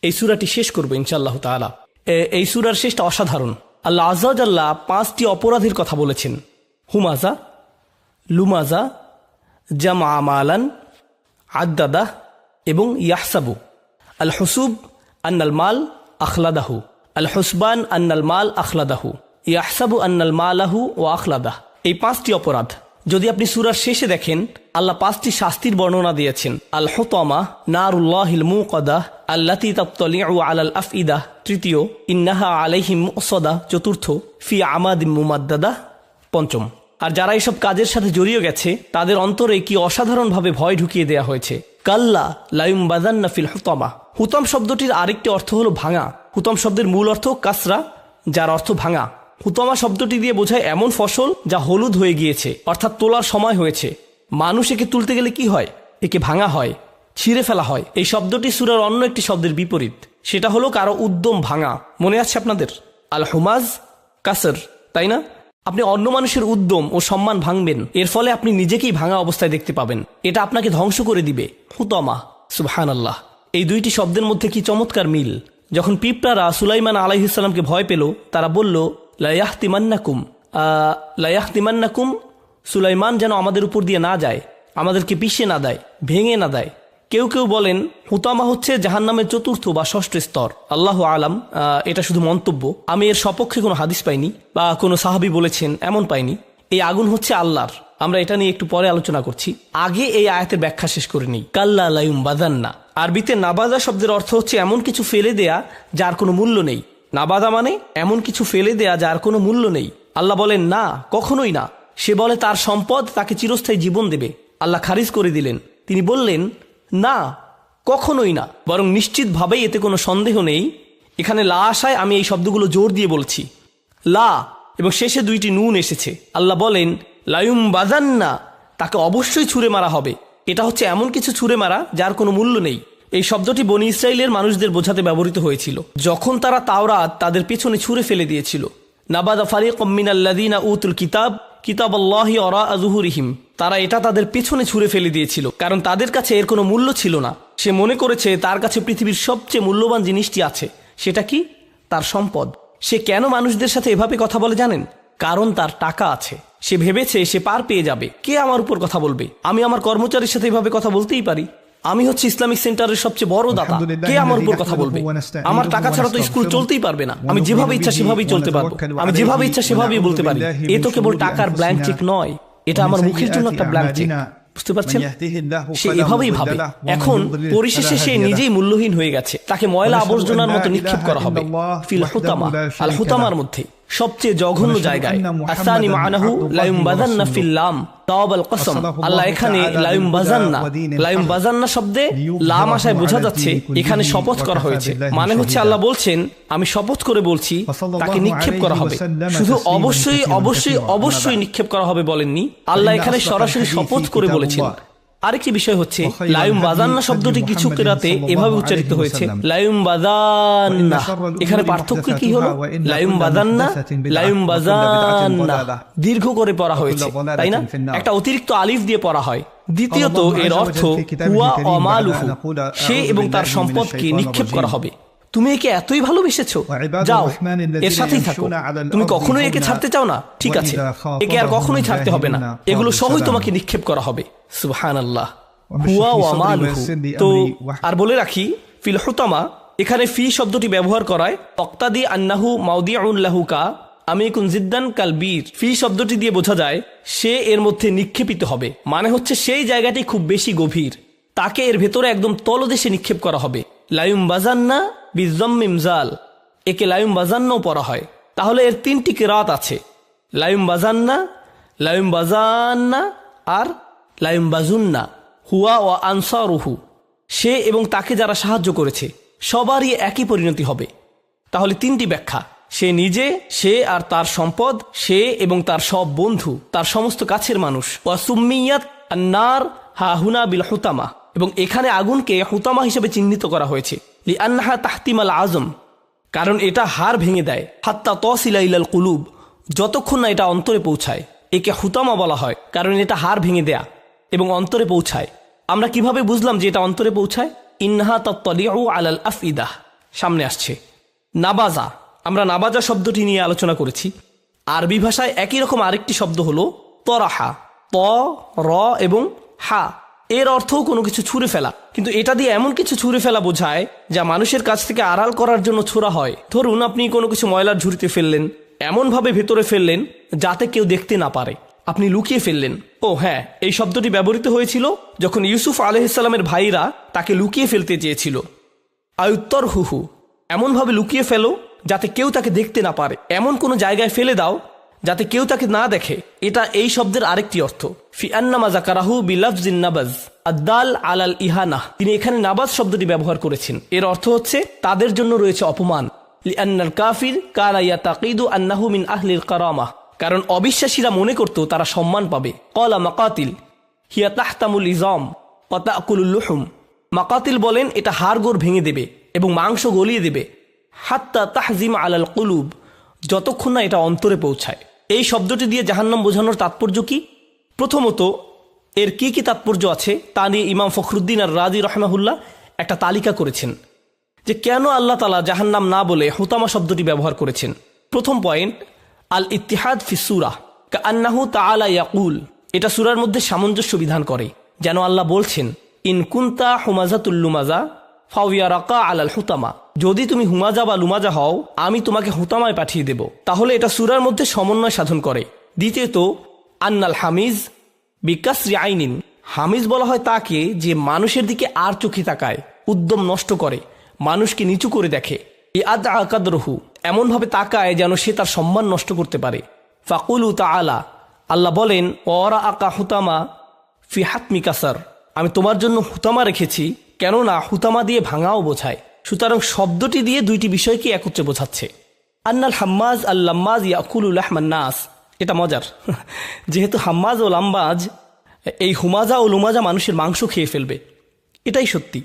এই সূরাটি শেষ করবো ইনশাআল্লাহ তাআলা। এই সূরার শেষটা অসাধারণ। আল্লাহ আযজা ওয়া জাল্লা 5টি অপরাধের কথা বলেছেন। হুমাজা, লুমাজা, জামা মালান, আদ্দাদা এবং ইয়াহসাবু। আল হুসুব আন্নাল মাল আখলাদাহু, আল হুসবান আন্নাল মাল আখলাদাহু, ইয়াহসাবু আন্নাল মালাহু ওয়া আখলাদাহ। এই 5টি অপরাধ যদি আপনি সূরার শেষে দেখেন, আল্লাহ 5টি শাস্তির বর্ণনা দিয়েছেন। আল হুতামা নারুল্লাহিল মুকাদা আল্লাতী তাতলিউ আলাল আফইদা, তৃতীয়। ইন্নাহা আলাইহিম মুসদা, চতুর্থ। ফি আমাদিম মুমাদ্দাদা, পঞ্চম। আর যারা এসব কাজের সাথে জড়িয়ে গেছে তাদের অন্তরে কি অসাধারণভাবে ভয় ঢুকিয়ে দেয়া হয়েছে। কাল্লা লায়ুমবাদান্না ফিল হুতামা, হুতাম শব্দটির আরেকটি অর্থ হলো ভাঙা। হুতাম শব্দের মূল অর্থ কাসরা, যার অর্থ ভাঙা। হুতামা শব্দটি দিয়ে বোঝায় এমন ফসল যা হলুদ হয়ে গিয়েছে, অর্থাৎ তোলার সময় হয়েছে। মানুষ একে তুলতে গেলে কি হয়? একে ভাঙা হয়, ছিঁড়ে ফেলা হয়। এই শব্দটি সূরার অন্য একটি শব্দের বিপরীত, সেটা হলো কারো উদ্যম ভাঙা। মনে আছে আপনাদের? আল হুমাজ কাসর, তাই না? আপনি অন্য মানুষের উদ্যম ও সম্মান ভাঙবেন, এর ফলে আপনি নিজেকেই ভাঙা অবস্থায় দেখতে পাবেন। এটা আপনাকে ধ্বংস করে দিবে। হুতামা, সুবহানাল্লাহ। এই দুইটি শব্দের মধ্যে কি চমৎকার মিল। যখন পিঁপড়ারা সুলাইমান আলাইহিস সালামকে ভয় পেল, তারা বলল লায়াহতিমান্নাকুম, সুলাইমান যেন আমাদের উপর দিয়ে না যায়, আমাদেরকে পিষে না দেয়, ভেঙে না দেয়। কেউ কেউ বলেন হুতামা হচ্ছে জাহান্নামের চতুর্থ বা ষষ্ঠ স্তর। আল্লাহু আলাম, এটা শুধু মন্তব্য। আমি এর সপক্ষে কোনো হাদিস পাইনি বা কোনো সাহাবী বলেছেন এমন পাইনি। এই আগুন হচ্ছে আল্লাহর। আমরা এটা নিয়ে একটু পরে আলোচনা করছি। আগে এই আয়াতের ব্যাখ্যা শেষ করে নিই। কাল্লা লা ইউমবাযান্না, আরবিতে নাবাদা শব্দের অর্থ হচ্ছে এমন কিছু ফেলে দেয়া যার কোনো মূল্য নেই। নাবাদা মানে এমন কিছু ফেলে দেয়া যার কোনো মূল্য নেই। আল্লাহ বলেন না, কখনোই না। সে বলে তার সম্পদ তাকে চিরস্থায়ী জীবন দেবে। আল্লাহ খারিজ করে দিলেন। তিনি বললেন না, কখনোই না, বরং নিশ্চিতভাবেই এতে কোনো সন্দেহ নেই। এখানে লা আসায় আমি এই শব্দগুলো জোর দিয়ে বলছি, লা, এবং শেষে দুইটি নুন এসেছে। আল্লাহ বলেন লায়ুমবাযান্না, তাকে অবশ্যই ছুঁড়ে মারা হবে। এটা হচ্ছে এমন কিছু ছুঁড়ে মারা যার কোনো মূল্য নেই। এই শব্দটি বনী ইসরাইলের মানুষদের বোঝাতে ব্যবহৃত হয়েছিল যখন তারা তাওরাত তাদের পেছনে ছুঁড়ে ফেলে দিয়েছিল। নাবাদা ফারিকুম মিনাল্লাযীনা উতুল কিতাবাল্লাহি ওয়ারাআ যুহুরিহিম, তারা এটা তাদের পেছনে ছুঁড়ে ফেলে দিয়েছিল কারণ তাদের কাছে এর কোনো মূল্য ছিল না। সে মনে করেছে তার কাছে পৃথিবীর সবচেয়ে মূল্যবান জিনিসটি আছে। সেটা কি? তার সম্পদ। সে কেন মানুষদের সাথে এভাবে কথা বলে জানেন? কারণ তার টাকা আছে। সে ভেবেছে সে পার পেয়ে যাবে। কে আমার উপর কথা বলবে? আমি আমার কর্মচারীর সাথে এভাবে কথা বলতেই পারি। আমি হচ্ছে ইসলামিক সেন্টারের সবচেয়ে বড় দাতা। কে আমার উপর কথা বলবে? আমার টাকা ছাড়া তো স্কুল চলতেই পারবে না। আমি যেভাবে ইচ্ছা সেভাবেই চলতে পারবো। আমি যেভাবে ইচ্ছা সেভাবেই বলতে পারি। এ তো কেবল টাকার ব্ল্যাঙ্ক চেক নয়, এটা আমার মুখের জন্য একটা ব্ল্যাঙ্ক চেক। বুঝতে পারছেন? সে এভাবেই ভাবে। এখন পরিশেষে সে নিজেই মূল্যহীন হয়ে গেছে। তাকে ময়লা আবর্জনার মতো নিক্ষেপ করা হবে ফিল হুতামা, আল হুতামার মধ্যে সবচেয়ে জঘন্য জায়গায়। আসানি মানাহু লা ইউমবাযান্না ফিল লাম তাওবাল কসম। আল্লাহ এখানে লা ইউমবাযান্না শব্দে লাম আসায় বোঝা যাচ্ছে এখানে শপথ করা হয়েছে। মানে হচ্ছে আল্লাহ বলছেন আমি শপথ করে বলছি তাকে নিক্ষেপ করা হবে। শুধু অবশ্যই অবশ্যই অবশ্যই নিক্ষেপ করা হবে বলেননি, আল্লাহ এখানে সরাসরি শপথ করে বলেছেন। আরেকটি বিষয় হচ্ছে লায়ুমবাযান্না শব্দটি কিছু কিরাতে এভাবে উচ্চারিত হয়েছে লায়ুমবাযান্না। এখানে পার্থক্য কি হলো? লায়ুমবাযান্না দীর্ঘ করে পড়া হয়েছে, তাই না? একটা অতিরিক্ত আলিফ দিয়ে পড়া হয়। দ্বিতীয়ত এর অর্থ হুয়া ওয়া মালুহু, সে এবং তার সম্পদকে নিক্ষেপ করা হবে। তুমি একে এতই ভালোবেসেছো, যাও এর সাথেই থাকো। তুমি কখনোই একে ছাড়তে চাও না, ঠিক আছে, একে আর কখনোই ছাড়তে হবে না। এগুলো সবই তোমাকে নিক্ষেপ করা হবে। সুবহানাল্লাহ। হুয়া ওয়া মালুহু। তো আর বলে রাখি ফিল হুতামা এখানে ফি শব্দটি ব্যবহার করায় তক্তাদি আন্নাহু মাউদিউন লাহু কা আমিকুন জিদ্দান কাল বীর। ফি শব্দটি দিয়ে বোঝা যায় সে এর মধ্যে নিক্ষেপিত হবে। মানে হচ্ছে সেই জায়গাটি খুব বেশি গভীর, তাকে এর ভেতরে একদম তলদেশে নিক্ষেপ করা হবে। লায়ুমবাযান্না বিযাম্মিম জাল, একে লায়ুমবাযান্নাও পড়া হয়। তাহলে এর তিনটি কিরাত আছে, লায়ুমবাযান্না, লায়ুমবাযান্না আর লায়ুমবাযুন্না। হুয়া ওয়া আনসারুহু, সে এবং তাকে যারা সাহায্য করেছে সবারই একই পরিণতি হবে। তাহলে তিনটি ব্যাখ্যা, সে নিজে, সে আর তার সম্পদ, সে এবং তার সব বন্ধু, তার সমস্ত কাছের মানুষ। ওয়া সুম্মিয়াত আন-নার হাহুনা বিল হুতামা, এবং এখানে আগুনকে হুতামা হিসেবে চিহ্নিত করা হয়েছে লিআন্নাহা তাহতিমাল আজম, কারণ এটা হাড় ভেঙে দেয়। হাত্তা তাসিলা ইলাল কুলুব, যতক্ষণ না এটা অন্তরে পৌঁছায়। একে হুতামা বলা হয় কারণ এটা হাড় ভেঙে দেয়া এবং অন্তরে পৌঁছায়। আমরা কিভাবে বুঝলাম যে এটা অন্তরে পৌঁছায়? ইন্নাহা তাত্তালিউ আলাল আফইদাহ, সামনে আসছে। নাবাজা, আমরা নাবাজা শব্দটি নিয়ে আলোচনা করেছি। আরবি ভাষায় একই রকম আরেকটি শব্দ হলো তরাহা, ত র এবং হা। এর অর্থও কোনো কিছু ছুঁড়ে ফেলা, কিন্তু এটা দিয়ে এমন কিছু ছুঁড়ে ফেলা বোঝায় যা মানুষের কাছ থেকে আড়াল করার জন্য ছোড়া হয়। ধরুন আপনি কোনো কিছু ময়লার ঝুড়িতে ফেললেন, এমনভাবে ভেতরে ফেললেন যাতে কেউ দেখতে না পারে, আপনি লুকিয়ে ফেললেন। ও হ্যাঁ, এই শব্দটি ব্যবহৃত হয়েছিল যখন ইউসুফ আলাইহিসসালামের ভাইরা তাকে লুকিয়ে ফেলতে চেয়েছিল। আয়ুত্তর হুহু, এমনভাবে লুকিয়ে ফেলো যাতে কেউ তাকে দেখতে না পারে, এমন কোনো জায়গায় ফেলে দাও যাতে কেউ তাকে না দেখে। এটা এই শব্দের আরেকটি অর্থ। ফি আন্নামা যাকারাহু বিলাফজিন নাবাজ আদাল আলাল ইহানা, তিনি এখানে নাবাজ শব্দটি ব্যবহার করেছেন। এর অর্থ হচ্ছে তাদের জন্য রয়েছে অপমান। লিআন্নাল কাফির কানা ইয়াতাকিদু আন্নাহু মিন আহলিল কারামা, কারণ অবিশ্বাসীরা মনে করত তারা সম্মান পাবে। ক্বালা মাকাতিল হিয়া তাহতামুল ইজাম ওয়া তাকুলুল লুহুম, মাকাতিল বলেন এটা হাড়গোড় ভেঙে দেবে এবং মাংস গলিয়ে দেবে। হাত্তা তাহজিম আলাল কুলুব, যতক্ষণ না এটা অন্তরে পৌঁছায়। এই শব্দটি দিয়ে জাহান্নাম বোঝানোর তাৎপর্য কি? প্রথমত এর কি কি তাৎপর্য আছে তা নিয়ে ইমাম ফখরুদ্দিন আর রাজি রাহমাহুল্লাহ একটা তালিকা করেছেন যে কেন আল্লাহ তাআলা জাহান্নাম না বলে হুতামা শব্দটি ব্যবহার করেছেন। প্রথম পয়েন্ট, আল ইত্তিহাদ ফি সূরা কাআন্নাহু তাআলা ইয়াকুল, এটা সূরার মধ্যে সামঞ্জস্য বিধান করে, যেন আল্লাহ বলছেন ইন কুন্তা হুমাজাতুল লুমাজা ফাউয়ারাকা আলাল হুতামা, যদি তুমি হুমাজা বা লুমাজা হও আমি তোমাকে হুতামায় পাঠিয়ে দেব। তাহলে এটা সূরার মধ্যে সমন্বয় সাধন করে। দ্বিতীয়ত, আন্নাল হামিজ বিকাসরি আইনিন, হামিজ বলা হয় তাকে যে মানুষের দিকে আর চোখে তাকায়, উদ্যম নষ্ট করে, মানুষকে নিচু করে দেখে। ইয়াদ আকাদরহু, এমনভাবে তাকায় যেন সে তার সম্মান নষ্ট করতে পারে। ফাকুলু তাআলা, আল্লাহ বলেন, ওরা আকা হুতামা ফি হাতমি কাসার, আমি তোমার জন্য হুতামা রেখেছি, কেননা হুতামা দিয়ে ভাঙাও বোঝায়। সুতরাং শব্দটি দিয়ে দুইটি বিষয়কে একত্রে বোঝাচ্ছে। আন্নাল হাম্মাজ আল লাম্মাজ ইয়াকুলু লাহমান নাস, এটা মজার যেহেতু হাম্মাজ ও লাম্বাজ, এই হুমাজা ও লুমাজা মানুষের মাংস খেয়ে ফেলবে, এটাই সত্যি।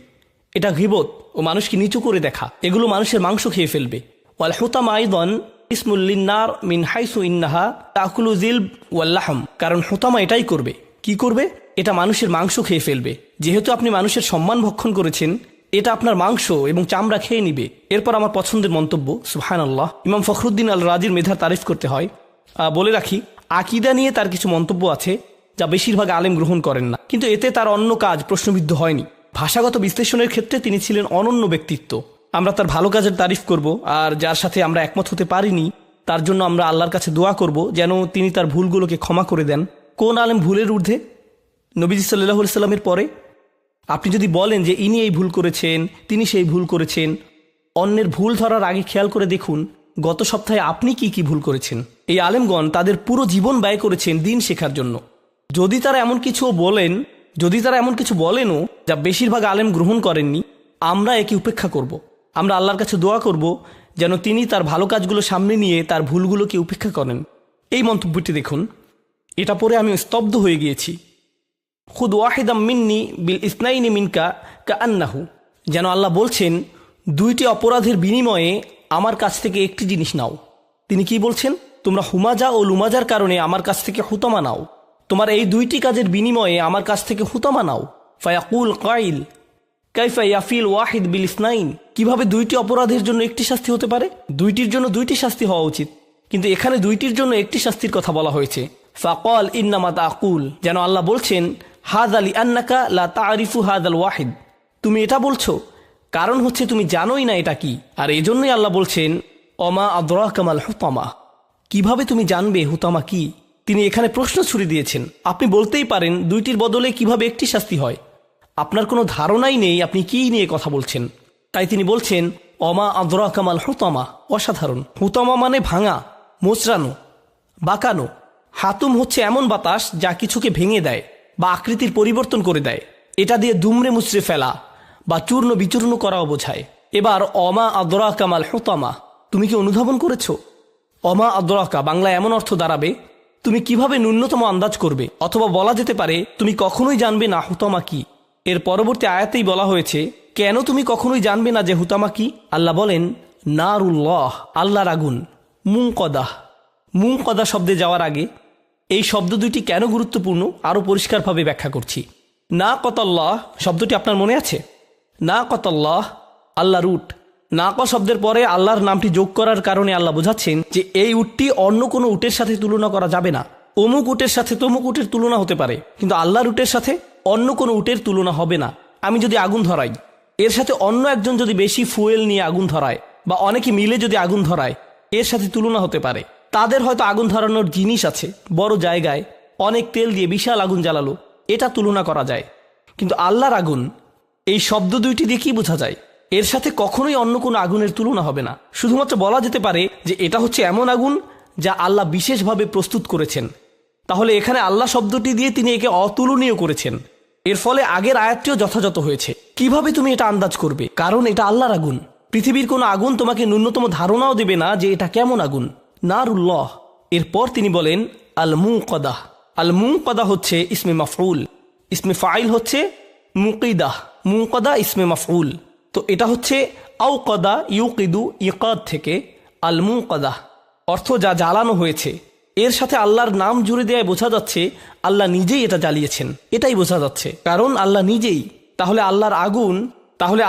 এটা গীবত ও মানুষকে নিচু করে দেখা, এগুলো মানুষের মাংস খেয়ে ফেলবে। ওয়াল হুতামা আইদান ইসমুল লিন্নার মিন হাইসু ইন্নাহা তাকুলু যিলব ওয়াল লাহম, কারণ হুতামা এটাই করবে। কি করবে? এটা মানুষের মাংস খেয়ে ফেলবে। যেহেতু আপনি মানুষের সম্মান ভক্ষণ করেছেন, এটা আপনার মাংস এবং চামড়া খেয়ে নিবে। এরপর আমার পছন্দের মন্তব্য, সুবহানাল্লাহ, ইমাম ফখরুদ্দিন আল রাজির মেধার তারিফ করতে হয়। বলে রাখি, আকীদা নিয়ে তার কিছু মন্তব্য আছে যা বেশিরভাগ আলেম গ্রহণ করেন না, কিন্তু এতে তার অন্য কাজ প্রশ্নবিদ্ধ হয়নি। ভাষাগত বিশ্লেষণের ক্ষেত্রে তিনি ছিলেন অনন্য ব্যক্তিত্ব। আমরা তার ভালো কাজের তারিফ করব, আর যার সাথে আমরা একমত হতে পারিনি তার জন্য আমরা আল্লাহর কাছে দোয়া করব যেন তিনি তার ভুলগুলোকে ক্ষমা করে দেন। কোন আলেম ভুলের ঊর্ধ্বে? নবীজি সাল্লাল্লাহু আলাইহি সাল্লামের পরে? আপনি যদি বলেন যে ইনি এই ভুল করেছেন, তিনি সেই ভুল করেছেন, অন্যের ভুল ধরার আগে খেয়াল করে দেখুন গত সপ্তাহে আপনি কি কি ভুল করেছেন। এই আলেমগণ তাদের পুরো জীবন ব্যয় করেছেন দিন শেখার জন্য। যদি তারা এমন কিছু বলেনও যা বেশিরভাগ আলেম গ্রহণ করেননি, আমরা একে উপেক্ষা করব। আমরা আল্লাহর কাছে দোয়া করব যেন তিনি তার ভালো কাজগুলো সামনে নিয়ে তার ভুলগুলোকে উপেক্ষা করেন। এই মন্তব্যটি দেখুন, এটা পরে আমি স্তব্ধ হয়ে গিয়েছি। খুদ ওয়াহিদাম মিন্নি বিল ইসনাইনি মিনকা কাআন্নাহু, যেন আল্লাহ বলছেন দুইটি অপরাধের বিনিময়ে আমার কাছ থেকে একটি জিনিস নাও। তিনি কি বলছেন? তোমরা হুমাজা ও লুমাজার কারণে আমার কাছ থেকে হুতামা নাও, তোমার এই দুইটি কাজের বিনিময়ে আমার কাছ থেকে হুতামা নাও। ফায়াকুল কাইল কাইফা ইয়াফিল ওয়াহিদ বিল ইসনাইন, কিভাবে দুইটি অপরাধের জন্য একটি শাস্তি হতে পারে? দুইটির জন্য দুইটি শাস্তি হওয়া উচিত, কিন্তু এখানে দুইটির জন্য একটি শাস্তির কথা বলা হয়েছে। ফাকাল ইন্নামা তাকুল, যেন আল্লাহ বলছেন হাযা লিআন্নাকা লা তা'রিফু হাযাল ওয়াহিদ, তুমি এটা বলছো কারণ হচ্ছে তুমি জানোই না এটা কি। আর এজন্যই আল্লাহ বলছেন ওমা আদরাকা মাল হুতামা, কিভাবে তুমি জানবে হুতামা কি? তিনি এখানে প্রশ্ন ছুড়ে দিয়েছেন। আপনি বলতেই পারেন দুইটির বদলে কিভাবে একটি শাস্তি হয়। আপনার কোনো ধারণাই নেই আপনি কি নিয়ে কথা বলছেন। তাই তিনি বলছেন ওমা আদরাকা মাল হুতামা। অসাধারণ। হুতামা মানে ভাঙা, মোচড়ানো, বাঁকানো। হাতুম হচ্ছে এমন বাতাস যা কিছুকে ভেঙে দেয় বা আকৃতির পরিবর্তন করে দেয়। এটা দিয়ে দুমড়ে মুচড়ে ফেলা বা চূর্ণ বিচূর্ণ করাও বোঝায়। এবার অমা আদরাকা মাল হুতামা, তুমি কি অনুধাবন করেছো? অমা আদরাকা বাংলায় এমন অর্থ দাঁড়াবে তুমি কিভাবে ন্যূনতম আন্দাজ করবে, অথবা বলা যেতে পারে তুমি কখনোই জানবে না হুতামা কি। এর পরবর্তী আয়াতেই বলা হয়েছে কেন তুমি কখনোই জানবে না যে হুতামা কি। আল্লাহ বলেন নারুল্লাহ, আল্লাহর আগুন। মুংকদা শব্দে যাওয়ার আগে এই শব্দ দুইটি কেন গুরুত্বপূর্ণ আরও পরিষ্কারভাবে ব্যাখ্যা করছি। না কতাল্লাহ শব্দটি আপনার মনে আছে? না কতাল্লাহ আল্লাহর উট। নাক শব্দের পরে আল্লাহর নামটি যোগ করার কারণে আল্লাহ বোঝাচ্ছেন যে এই উটটি অন্য কোনো উটের সাথে তুলনা করা যাবে না। অমুক উটের সাথে তমুক উটের তুলনা হতে পারে, কিন্তু আল্লাহর উটের সাথে অন্য কোনো উটের তুলনা হবে না। আমি যদি আগুন ধরাই, এর সাথে অন্য একজন যদি বেশি ফুয়েল নিয়ে আগুন ধরায় বা অনেকে মিলে যদি আগুন ধরায়, এর সাথে তুলনা হতে পারে। তাদের হয়তো আগুন ধরানোর জিনিস আছে, বড় জায়গায় অনেক তেল দিয়ে বিশাল আগুন জ্বালালো, এটা তুলনা করা যায়। কিন্তু আল্লাহর আগুন, এই শব্দ দুইটি দিয়ে কি বোঝা যায়? এর সাথে কখনোই অন্য কোনো আগুনের তুলনা হবে না। শুধুমাত্র বলা যেতে পারে যে এটা হচ্ছে এমন আগুন যা আল্লাহ বিশেষভাবে প্রস্তুত করেছেন। তাহলে এখানে আল্লাহ শব্দটি দিয়ে তিনি একে অতুলনীয় করেছেন। এর ফলে আগের আয়াতটিও যথাযথ হয়েছে। কিভাবে তুমি এটা আন্দাজ করবে? কারণ এটা আল্লাহর আগুন। পৃথিবীর কোনো আগুন তোমাকে ন্যূনতম ধারণাও দেবে না যে এটা কেমন আগুন। নারুল্লাহ। এরপর তিনি বলেন আল মুকদা। আল মুকদা হচ্ছে ইসমে মাফউল, ইসমে ফাইল হচ্ছে মুকিদাহ। মুকদা ইসমে মাফউল, তো এটা হচ্ছে আউকদা ইউকিদু ইকাদ থেকে আল মুকদা, অর্থ যা জ্বালানো হয়েছে। এর সাথে আল্লাহর নাম জুড়ে দেওয়ায় বোঝা যাচ্ছে আল্লাহ নিজেই এটা জ্বালিয়েছেন, এটাই বোঝা যাচ্ছে, কারণ আল্লাহ নিজেই। তাহলে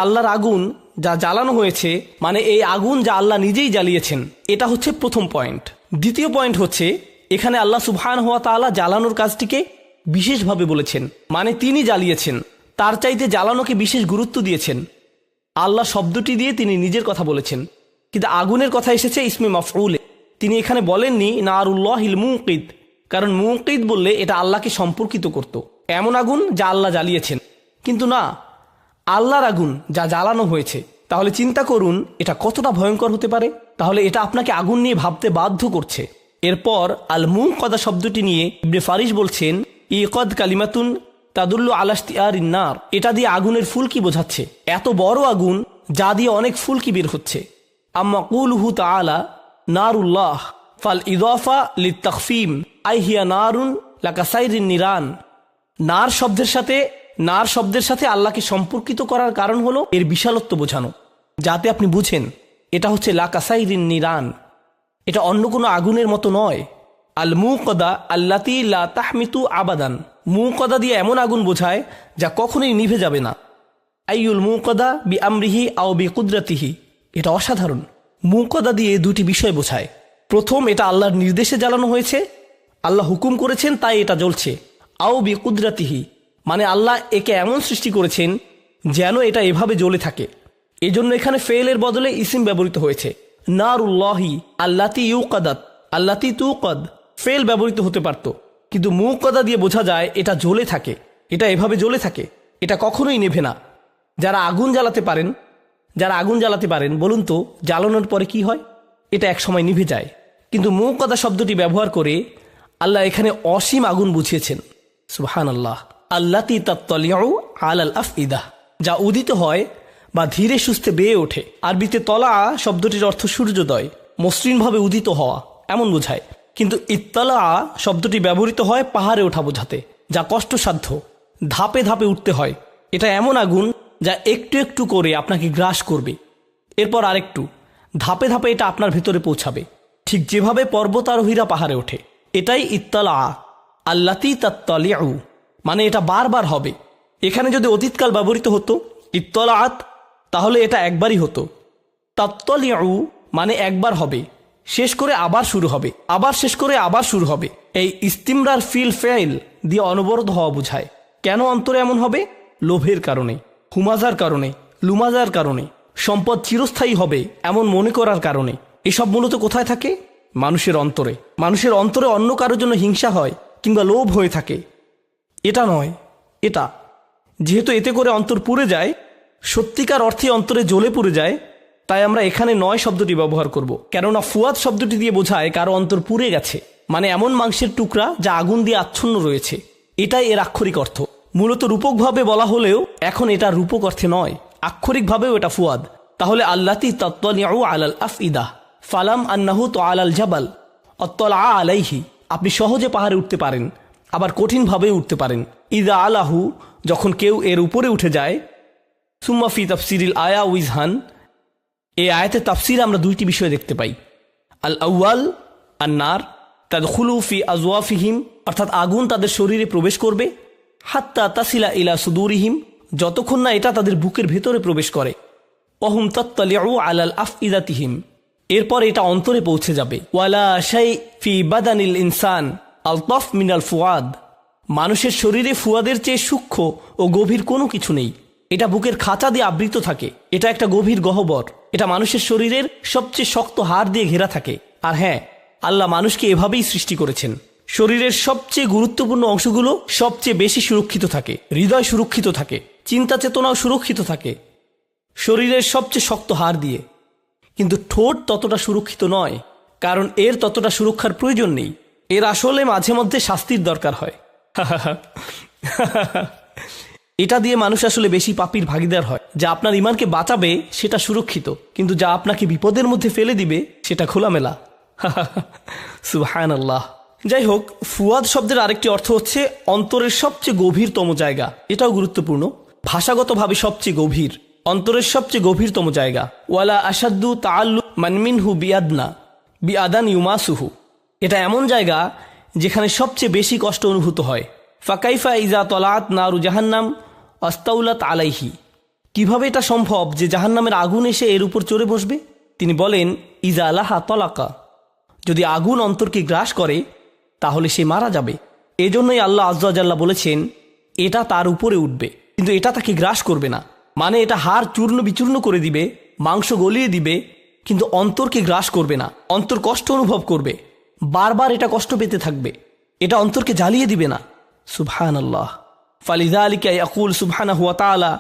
আল্লাহর আগুন যা জ্বালানো হয়েছে মানে এই আগুন যা আল্লাহ নিজেই জ্বালিয়েছেন, এটা হচ্ছে প্রথম পয়েন্ট। দ্বিতীয় পয়েন্ট হচ্ছে এখানে আল্লাহ সুবহানাহু ওয়া তাআলা জ্বালানোর কাজটিকে বিশেষভাবে বলেছেন, মানে তিনি জ্বালিয়েছেন। তার চাইতে জ্বালানোকে বিশেষ গুরুত্ব দিয়েছেন। আল্লাহ শব্দটি দিয়ে তিনি নিজের কথা বলেছেন, কিন্তু আগুনের কথা এসেছে ইসমে মাফউলে। তিনি এখানে বলেননি নারুল্লাহিল মুকিদ, কারণ মুকিদ বললে এটা আল্লাহকে সম্পর্কিত করত, এমন আগুন যা আল্লাহ জ্বালিয়েছেন। কিন্তু না, আল্লাহর আগুন যা জ্বালানো হয়েছে। তাহলে চিন্তা করুন এটা কতটা ভয়ঙ্কর হতে পারে। তাহলে এটা আপনাকে আগুন নিয়ে ভাবতে বাধ্য করছে। এরপর আল মুকদা শব্দটি নিয়ে ইবনে ফারিস বলছেন ইকদ কালিমাতুন তাদুল্লু আলাস্তিয়ার ইন্নার, এটা দিয়ে আগুনের ফুলকি বোঝাচ্ছে, এত বড় আগুন যা দিয়ে অনেক ফুলকি বের হচ্ছে। আম্মা কুলহু তাআলা নারুল্লাহ ফাল ইদাফা লিত্তাখফিম আই হিয়া নারুন লাকাসাইরিন নিরান। নার শব্দের সাথে আল্লাহকে সম্পর্কিত করার কারণ হলো এর বিশালত্ব বোঝানো, যাতে আপনি বুঝেন এটা হচ্ছে লাকাসাইরিন নিরান, এটা অন্য কোনো আগুনের মতো নয়। আল মুকদা আল্লাতি লা তাহমিতু আবাদান, মুকদা দিয়ে এমন আগুন বোঝায় যা কখনোই নিভে যাবে না। আইয়ুল মুকদা বি আমরিহি আও বি কুদরাতিহি, এটা অসাধারণ। মুকদা দিয়ে দুটি বিষয় বোঝায়। প্রথম, এটা আল্লাহর নির্দেশে জ্বালানো হয়েছে, আল্লাহ হুকুম করেছেন তাই এটা জ্বলছে। আও বি কুদরাতিহি, মানে আল্লাহ একে এমন সৃষ্টি করেছেন যেন এটা এভাবে জ্বলে থাকে। এজন্য এখানে ফেলের বদলে ইসিম ব্যবহৃত হয়েছে। নারুল্লাহি আল্লাতি ইউকাদাত আল্লাতি তুকদ, ফেল ব্যবহৃত হতে পারত, কিন্তু মুকদা দিয়ে বোঝা যায় এটা জ্বলে থাকে, এটা এভাবে জ্বলে থাকে, এটা কখনোই নেভে না। যারা আগুন জ্বালাতে পারেন বলুন তো জ্বালানোর পরে কি হয়? এটা এক সময় নিভে যায়। কিন্তু মুকদা শব্দটি ব্যবহার করে আল্লাহ এখানে অসীম আগুন বুঝিয়েছেন। সুবহানাল্লাহ। আল্লাতি তাত্তালিউ আলাল আফইদা, যা উদিত হয় বা ধীরে সুস্থে বেয়ে ওঠে। আরবিতে তলা শব্দটির অর্থ সূর্যোদয়, মসৃণভাবে উদিত হওয়া এমন বোঝায়। কিন্তু ইত্তালা শব্দটি ব্যবহৃত হয় পাহাড়ে ওঠা বোঝাতে, যা কষ্টসাধ্য, ধাপে ধাপে উঠতে হয়। এটা এমন আগুন যা একটু একটু করে আপনাকে গ্রাস করবে, এরপর আরেকটু, ধাপে ধাপে এটা আপনার ভেতরে পৌঁছাবে, ঠিক যেভাবে পর্বতারোহীরা পাহাড়ে ওঠে। এটাই ইত্তালা। আল্লাতি তাত্তালিউ মানে এটা বারবার হবে। এখানে যদি অতীতকাল ব্যবহৃত হতো ইত্তলাআত, তাহলে এটা একবারই হতো। তাত্তালিউ মানে একবার হবে, শেষ করে আবার শুরু হবে, আবার শেষ করে আবার শুরু হবে। এই ইস্তিমরার ফিল ফেইল দিয়ে অনবরত হওয়া বোঝায়। কেন অন্তরে এমন হবে? লোভের কারণে, হুমাজার কারণে, লুমাজার কারণে, সম্পদ চিরস্থায়ী হবে এমন মনে করার কারণে। এসব মূলত কোথায় থাকে? মানুষের অন্তরে। মানুষের অন্তরে অন্য কারোর জন্য হিংসা হয় কিংবা লোভ হয়ে থাকে। এটা নয়, এটা। যেহেতু এতে করে অন্তর পুড়ে যায়, সত্যিকার অর্থে অন্তরে জ্বলে পুড়ে যায়, তাই আমরা এখানে নয় শব্দটি ব্যবহার করব। কেননা ফুয়াদ শব্দটি দিয়ে বোঝায় কারো অন্তর পুড়ে গেছে, মানে এমন মাংসের টুকরা যা আগুন দিয়ে আচ্ছন্ন রয়েছে। এটাই এর আক্ষরিক অর্থ। মূলত রূপকভাবে বলা হলেও এখন এটা রূপক অর্থে নয়, আক্ষরিকভাবেও এটা ফুয়াদ। তাহলে আল্লাতি তাত্তালিউ আলাল আফইদা ফালাম আন্নাহু তাআলাল জাবাল আত্তালা আলাইহি, আপনি সহজে পাহাড়ে উঠতে পারেন, আবার কঠিনভাবে উঠতে পারেন। ইদা আলাহু, যখন কেউ এর উপরে উঠে যায়। সুম্মা ফি তাফসিরিল আয়া উইজহান, এই আয়াতের তাফসিরে আমরা দুইটি বিষয় দেখতে পাই। আল আউয়াল আন্নার তাদখুলু ফি আজওয়াফিহিম, অর্থাৎ আগুন তাদের শরীরে প্রবেশ করবে। হাত্তা তাসিলা ইলা সুদুরিহিম, যতক্ষণ না এটা তাদের বুকের ভেতরে প্রবেশ করে। ওহুম তাত্তালিউ আলাল আফইদাতিহিম, এরপর এটা অন্তরে পৌঁছে যাবে। ওয়ালা শাই ফি বাদানিল ইনসান আলতাফ মিনাল ফুয়াদ, মানুষের শরীরে ফুয়াদের চেয়ে সূক্ষ্ম ও গভীর কোনো কিছু নেই। এটা বুকের খাঁচা দিয়ে আবৃত থাকে, এটা একটা গভীর গহ্বর, এটা মানুষের শরীরের সবচেয়ে শক্ত হাড় দিয়ে ঘেরা থাকে। আর হ্যাঁ, আল্লাহ মানুষকে এভাবেই সৃষ্টি করেছেন। শরীরের সবচেয়ে গুরুত্বপূর্ণ অংশগুলো সবচেয়ে বেশি সুরক্ষিত থাকে, হৃদয় সুরক্ষিত থাকে, চিন্তা চেতনাও সুরক্ষিত থাকে শরীরের সবচেয়ে শক্ত হাড় দিয়ে। কিন্তু ঠোঁট ততটা সুরক্ষিত নয়, কারণ এর ততটা সুরক্ষার প্রয়োজন নেই। এর আসলে মাঝে মধ্যে শাস্তির দরকার হয়। এটা দিয়ে মানুষ আসলে বেশি পাপীর ভাগীদার হয়। যা আপনার ঈমানকে বাঁচাবে সেটা সুরক্ষিত, কিন্তু যা আপনাকে বিপদের মধ্যে ফেলে দিবে সেটা খোলামেলা। সুবহানাল্লাহ। যাই হোক, ফুয়াদ শব্দের আরেকটি অর্থ হচ্ছে অন্তরের সবচেয়ে গভীরতম জায়গা। এটাও গুরুত্বপূর্ণ, ভাষাগতভাবে সবচেয়ে গভীর, অন্তরের সবচেয়ে গভীরতম জায়গা। ওয়ালা আসাদ্দু তাআল্লু মানমিনহু বিআদনা বিআদান ইউমাসুহু, এটা এমন জায়গা যেখানে সবচেয়ে বেশি কষ্ট অনুভূত হয়। ফাকাইফা ইজা তলাত নারু জাহান্নাম আস্তাউলাত আলাইহি, কিভাবে এটা সম্ভব যে জাহান্নামের আগুন এসে এর উপর চড়ে বসবে? তিনি বলেন ইজা আলাহা তলাকা, যদি আগুন অন্তরকে গ্রাস করে তাহলে সে মারা যাবে। এজন্যই আল্লাহ আজ্জা ওয়া জাল্লা বলেছেন এটা তার উপরে উঠবে। কিন্তু এটা তাকে গ্রাস করবে না। মানে এটা হাড় চূর্ণ বিচূর্ণ করে দিবে, মাংস গলিয়ে দিবে, কিন্তু অন্তরকে গ্রাস করবে না। অন্তর কষ্ট অনুভব করবে, বারবার এটা কষ্ট পেতে থাকবে, এটা অন্তরকে জ্বালিয়ে দিবে না। সুবহানাল্লাহ। ফালিযালিকা ইয়াকুল সুবহানাহু ওয়া তাআলা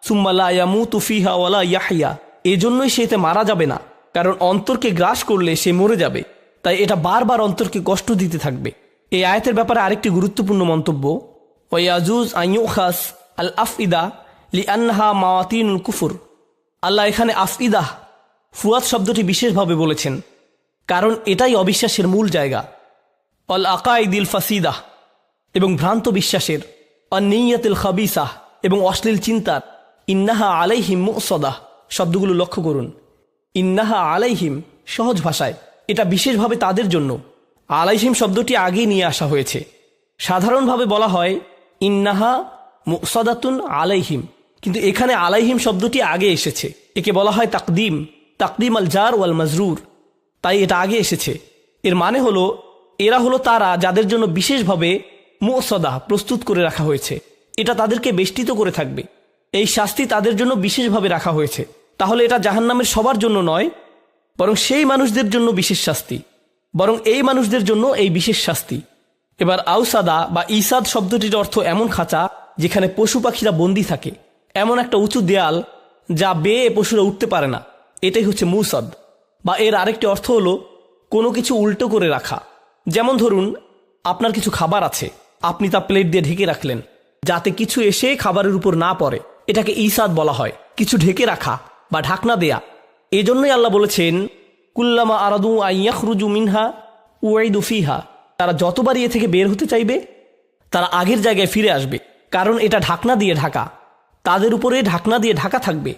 সুম্মা লা ইয়ামুতু ফিহা ওয়া লা ইয়াহইয়া। এজন্যই সে এতে মারা যাবে না, কারণ অন্তরকে গ্রাস করলে সে মরে যাবে, তাই এটা বারবার অন্তরকে কষ্ট দিতে থাকবে। এই আয়াতের ব্যাপারে আরেকটি গুরুত্বপূর্ণ মন্তব্য, ওয়া ইয়াজুজ আন ইউখাস আল আফইদা লিআন্নাহা মাওয়াতিনুল কুফর। আল্লাহ এখানে আফইদাহ ফুয়াদ শব্দটি বিশেষভাবে বলেছেন, কারণ এটাই অবিশ্বাসের মূল জায়গা। অল আকাইদিল ফাসিদাহ এবং ভ্রান্ত বিশ্বাসের, অনিয়াতিল খাবিসাহ এবং অশ্লীল চিন্তার। ইন্নাহা আলাইহিম মুসদাহ শব্দগুলো লক্ষ্য করুন। ইন্নাহা আলাইহিম সহজ ভাষায় এটা বিশেষভাবে তাদের জন্য। আলাইহিম শব্দটি আগেই নিয়ে আসা হয়েছে। সাধারণভাবে বলা হয় ইন্নাহা মুসদাতুন আলাইহিম, কিন্তু এখানে আলাইহিম শব্দটি আগে এসেছে। একে বলা হয় তাকদিম, তাকদিম আল জার ওয়াল মাজরুর, তাই এটা আগে এসেছে। এর মানে হলো এরা হলো তারা যাদের জন্য বিশেষভাবে মুসদা প্রস্তুত করে রাখা হয়েছে। এটা তাদেরকে বেষ্টিত করে থাকবে। এই শাস্তি তাদের জন্য বিশেষভাবে রাখা হয়েছে। তাহলে এটা জাহান্নামের সবার জন্য নয়, বরং সেই মানুষদের জন্য বিশেষ শাস্তি, বরং এই মানুষদের জন্য এই বিশেষ শাস্তি। এবার আউসাদা বা ইসাদ শব্দটির অর্থ এমন খাঁচা যেখানে পশু পাখিরা বন্দী থাকে, এমন একটা উঁচু দেয়াল যা বেয়ে পশুরা উঠতে পারে না, এটাই হচ্ছে মুসাদ। বা এর আরেকটি অর্থ হলো কোনো কিছু উল্টো করে রাখা। যেমন ধরুন আপনার কিছু খাবার আছে, আপনি তা প্লেট দিয়ে ঢেকে রাখলেন যাতে কিছু এসে খাবারের উপর না পড়ে, এটাকে ইসাদ বলা হয়, কিছু ঢেকে রাখা বা ঢাকনা দেয়া। এজন্যই আল্লাহ বলেছেন কুল্লামা আরাদু আইয়াখরুজু মিনহা উইদু ফিহা, তারা যতবার এ থেকে বের হতে চাইবে তারা আগের জায়গায় ফিরে আসবে, কারণ এটা ঢাকনা দিয়ে ঢাকা, তাদের উপরে ঢাকনা দিয়ে ঢাকা থাকবে।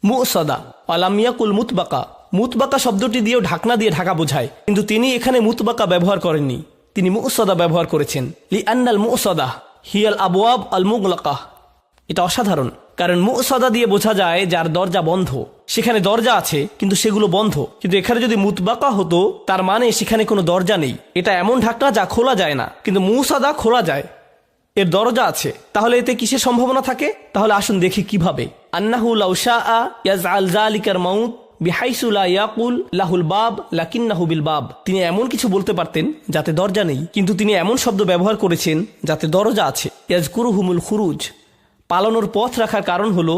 মুসদা আলামিয়াকুল মুতবাকা, মুতবাকা শব্দটি দিয়েও ঢাকনা দিয়ে ঢাকা বোঝায়, কিন্তু তিনি এখানে মুতবাকা ব্যবহার করেননি, তিনি মুসদা ব্যবহার করেছেন। লিআন্নাল মুসদা হিয়াল আবওয়াব আল মুগলাকা। এটা অসাধারণ, কারণ মুসদা দিয়ে বোঝা যায় যার দরজা বন্ধ, সেখানে দরজা আছে কিন্তু সেগুলো বন্ধ। কিন্তু এখানে যদি মুতবাকা হতো তার মানে সেখানে কোনো দরজা নেই, এটা এমন ঢাকনা যা খোলা যায় না, কিন্তু মুসাদা খোলা যায়, এর দরজা আছে। তাহলে এতে কিসের সম্ভাবনা থাকে? তাহলে আসুন দেখি কিভাবে। আন্নাহু লাউ শাআ ইয়াজআল যালিকার মাউত বিহাইসু লা ইয়াকুল লাহুল বাব লাকিন্নাহু বিল বাব। তিনি এমন কিছু বলতে পারতেন যাতে দরজা নেই, কিন্তু তিনি এমন শব্দ ব্যবহার করেছেন যাতে দরজা আছে। ইয়াজকুরুহুমুল খুরুজ, পালানোর পথ রাখার কারণ হলো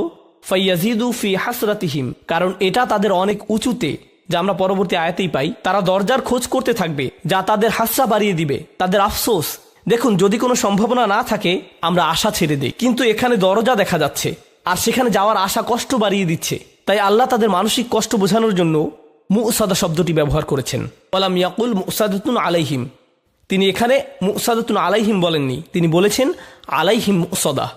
ফাইয়াজিদু ফি হাসরাতিহিম, কারণ এটা তাদের অনেক উঁচুতে, যা আমরা পরবর্তী আয়াতেই পাই। তারা দরজার খোঁজ করতে থাকবে যা তাদের হাসরা বাড়িয়ে দিবে, তাদের আফসোস। দেখুন, যদি কোনো সম্ভাবনা না থাকে আমরা আশা ছেড়ে দিই, কিন্তু এখানে দরজা দেখা যাচ্ছে আর সেখানে যাওয়ার আশা কষ্ট বাড়িয়ে দিচ্ছে। তাই আল্লাহ তাদের মানসিক কষ্ট বোঝানোর জন্য মুসাদা শব্দটি ব্যবহার করেছেন। ওয়ালাম ইয়াকুল মুসাদাতুন আলাইহিম, তিনি এখানে মুসাদাতুন আলাইহিম বলেননি, তিনি বলেছেন আলাইহিম মুসাদা।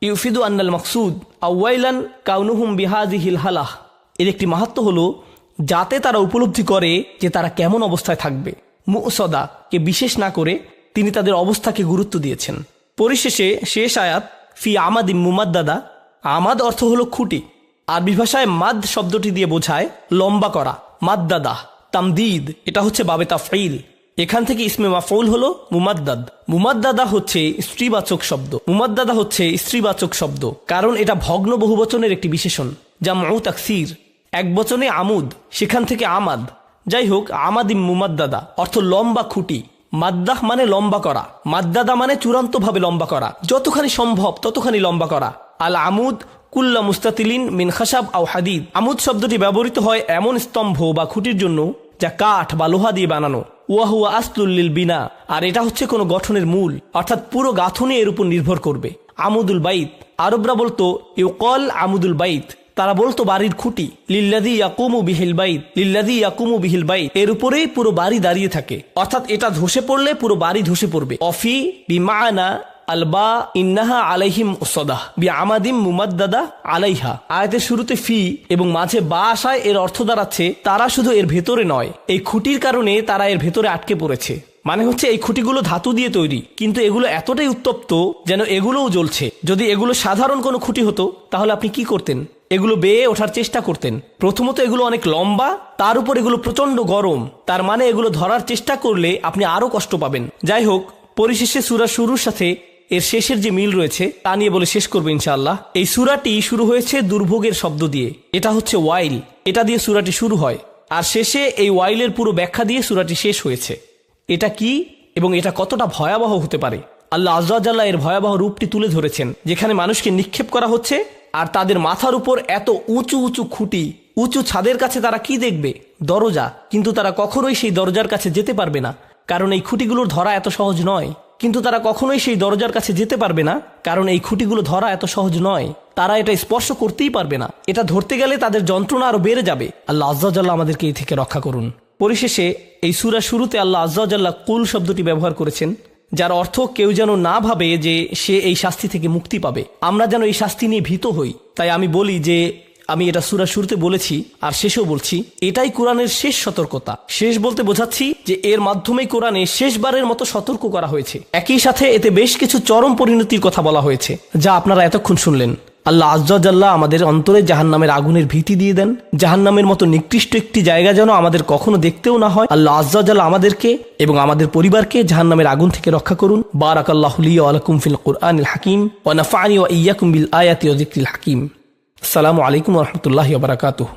ইউফিদু আন্নাল মাকসুদ আওয়াইলান কাউনুহুম বিহাযিহিল হালাহ। এর একটি মাহাত্ম্য হলো যাতে তারা উপলব্ধি করে যে তারা কেমন অবস্থায় থাকবে। মুসাদা কে বিশেষ না করে তিনি তাদের অবস্থাকে গুরুত্ব দিয়েছেন। পরিশেষে শেষ আয়াত ফি আমাদিম মুমাদ্দাদা। আমাদ অর্থ হলো খুঁটি, আরবি ভাষায় মাদ শব্দটি দিয়ে বোঝায় লম্বা করা। মাদ্দাদা তামদিদ, এটা হচ্ছে বাবে তাফঈল, এখান থেকে ইসমে মাফউল হলো মুমাদ্দাদ। মুমাদ্দাদা হচ্ছে স্ত্রীবাচক শব্দ, মুমাদ্দাদা হচ্ছে স্ত্রীবাচক শব্দ, কারণ এটা ভগ্ন বহুবচনের একটি বিশেষণ। জামউ তাকসির, এক বচনে আমুদ, সেখান থেকে আমাদ। যাই হোক, আমাদিম মুমাদ্দাদা অর্থ লম্বা খুঁটি। মাদ্দাহ মানে লম্বা করা, মাদ্দাদা মানে চূড়ান্তভাবে লম্বা করা, যতখানি সম্ভব ততখানি লম্বা করা। আল আমুদ কুল্লা মুস্তাতিলিন মিন খাসাব আও হাদিদ। আমুদ শব্দটি ব্যবহৃত হয় এমন স্তম্ভ বা খুঁটির জন্য যা কাঠ বা লোহা দিয়ে বানানো। ওয়াহুয়া আসলুল বিনা, আর এটা হচ্ছে কোনো গঠনের মূল, অর্থাৎ পুরো গাঁথনি এর উপর নির্ভর করবে। আমুদুল বাইত, আরবরা বলতো ইউকল আমুদুল বাইত, তারা বলতো বাড়ির খুঁটি। লিল্লাযী ইয়াকুমু বিহিল বাইত, লিল্লাযী ইয়াকুমু বিহিল বাইত, এর উপরেই পুরো বাড়ি দাঁড়িয়ে থাকে, অর্থাৎ এটা ধসে পড়লে পুরো বাড়ি ধসে পড়বে। অফি বিমানা আলবা ইন্নাহা আলাইহিম উসদাহ বিআমাদিম মুমাদ্দাদা আলাইহা। আয়াতের শুরুতে ফি এবং মাঝে বা আসায় এর অর্থ দাঁড়াচ্ছে তারা শুধু এর ভেতরে নয়, এই খুঁটির কারণে তারা এর ভেতরে আটকে পড়েছে। মানে হচ্ছে এই খুঁটিগুলো ধাতু দিয়ে তৈরি, কিন্তু এগুলো এতটাই উত্তপ্ত যেন এগুলোও জ্বলছে। যদি এগুলো সাধারণ কোনো খুঁটি হতো তাহলে আপনি কি করতেন? এগুলো বেয়ে ওঠার চেষ্টা করতেন। প্রথমত এগুলো অনেক লম্বা, তার উপর এগুলো প্রচন্ড গরম, তার মানে এগুলো ধরার চেষ্টা করলে আপনি আরো কষ্ট পাবেন। যাই হোক, পরিশেষে সূরা শুরুর সাথে এর শেষের যে মিল রয়েছে তা নিয়ে বলে শেষ করবো ইনশাআল্লাহ। এই সূরাটি শুরু হয়েছে দুর্ভোগের শব্দ দিয়ে, এটা হচ্ছে ওয়াইল, এটা দিয়ে সূরাটি শুরু হয়, আর শেষে এই ওয়াইলের পুরো ব্যাখ্যা দিয়ে সূরাটি শেষ হয়েছে। এটা কি এবং এটা কতটা ভয়াবহ হতে পারে, আল্লাহ আযজা ওয়া জাল্লা এর ভয়াবহ রূপটি তুলে ধরেছেন, যেখানে মানুষকে নিক্ষেপ করা হচ্ছে আর তাদের মাথার উপর এত উঁচু উঁচু খুঁটি, উঁচু ছাদের কাছে তারা কি দেখবে? দরজা, কিন্তু তারা কখনোই সেই দরজার কাছে যেতে পারবে না, কারণ এই খুঁটিগুলোর ধরা এত সহজ নয়। কিন্তু তারা কখনোই সেই দরজার কাছে যেতে পারবে না, কারণ এই খুঁটিগুলো ধরা এত সহজ নয়। তারা এটা স্পর্শ করতেই পারবে না, এটা ধরতে গেলে তাদের যন্ত্রণা আরো বেড়ে যাবে। আল্লাহ আযজা ওয়া জাল্লা আমাদেরকে এই থেকে রক্ষা করুন। পরিশেষে এই সূরা শুরুতে আল্লাহ আযজা ওয়া জাল্লা কুল শব্দটি ব্যবহার করেছেন, যার অর্থ কেউ যেন না ভাবে যে সে এই শাস্তি থেকে মুক্তি পাবে, আমরা যেন এই শাস্তি নিয়ে ভীত হই। তাই আমি বলি যে আমি এটা সূরা শুরুতে বলেছি আর শেষেও বলছি, এটাই কোরআনের শেষ সতর্কতা। শেষ বলতে বোঝাচ্ছি যে এর মাধ্যমেই কোরআনে শেষবারের মতো সতর্ক করা হয়েছে। একই সাথে এতে বেশ কিছু চরম পরিণতির কথা বলা হয়েছে, যা আপনারা এতক্ষণ শুনলেন। আল্লাহ আযজা ওয়া জাল্লা আমাদের অন্তরে জাহান্নামের আগুনের ভীতি দিয়ে দেন, জাহান্নামের মতো নিকৃষ্ট একটি জায়গা যেন আমাদের কখনো দেখতেও না হয়। আল্লাহ আযজা ওয়া জাল্লা আমাদেরকে এবং আমাদের পরিবারকে জাহান্নামের আগুন থেকে রক্ষা করুন। বারাকাল্লাহু লি ওয়া লাকুম ফিল কুরআনিল হাকিম ওয়া নাফা'নি ওয়া ইয়্যাকুম বিল আয়াতি ওয়া যিকরিল হাকিম। আসসালামু আলাইকুম ওয়া রাহমাতুল্লাহি ওয়া বারাকাতুহু।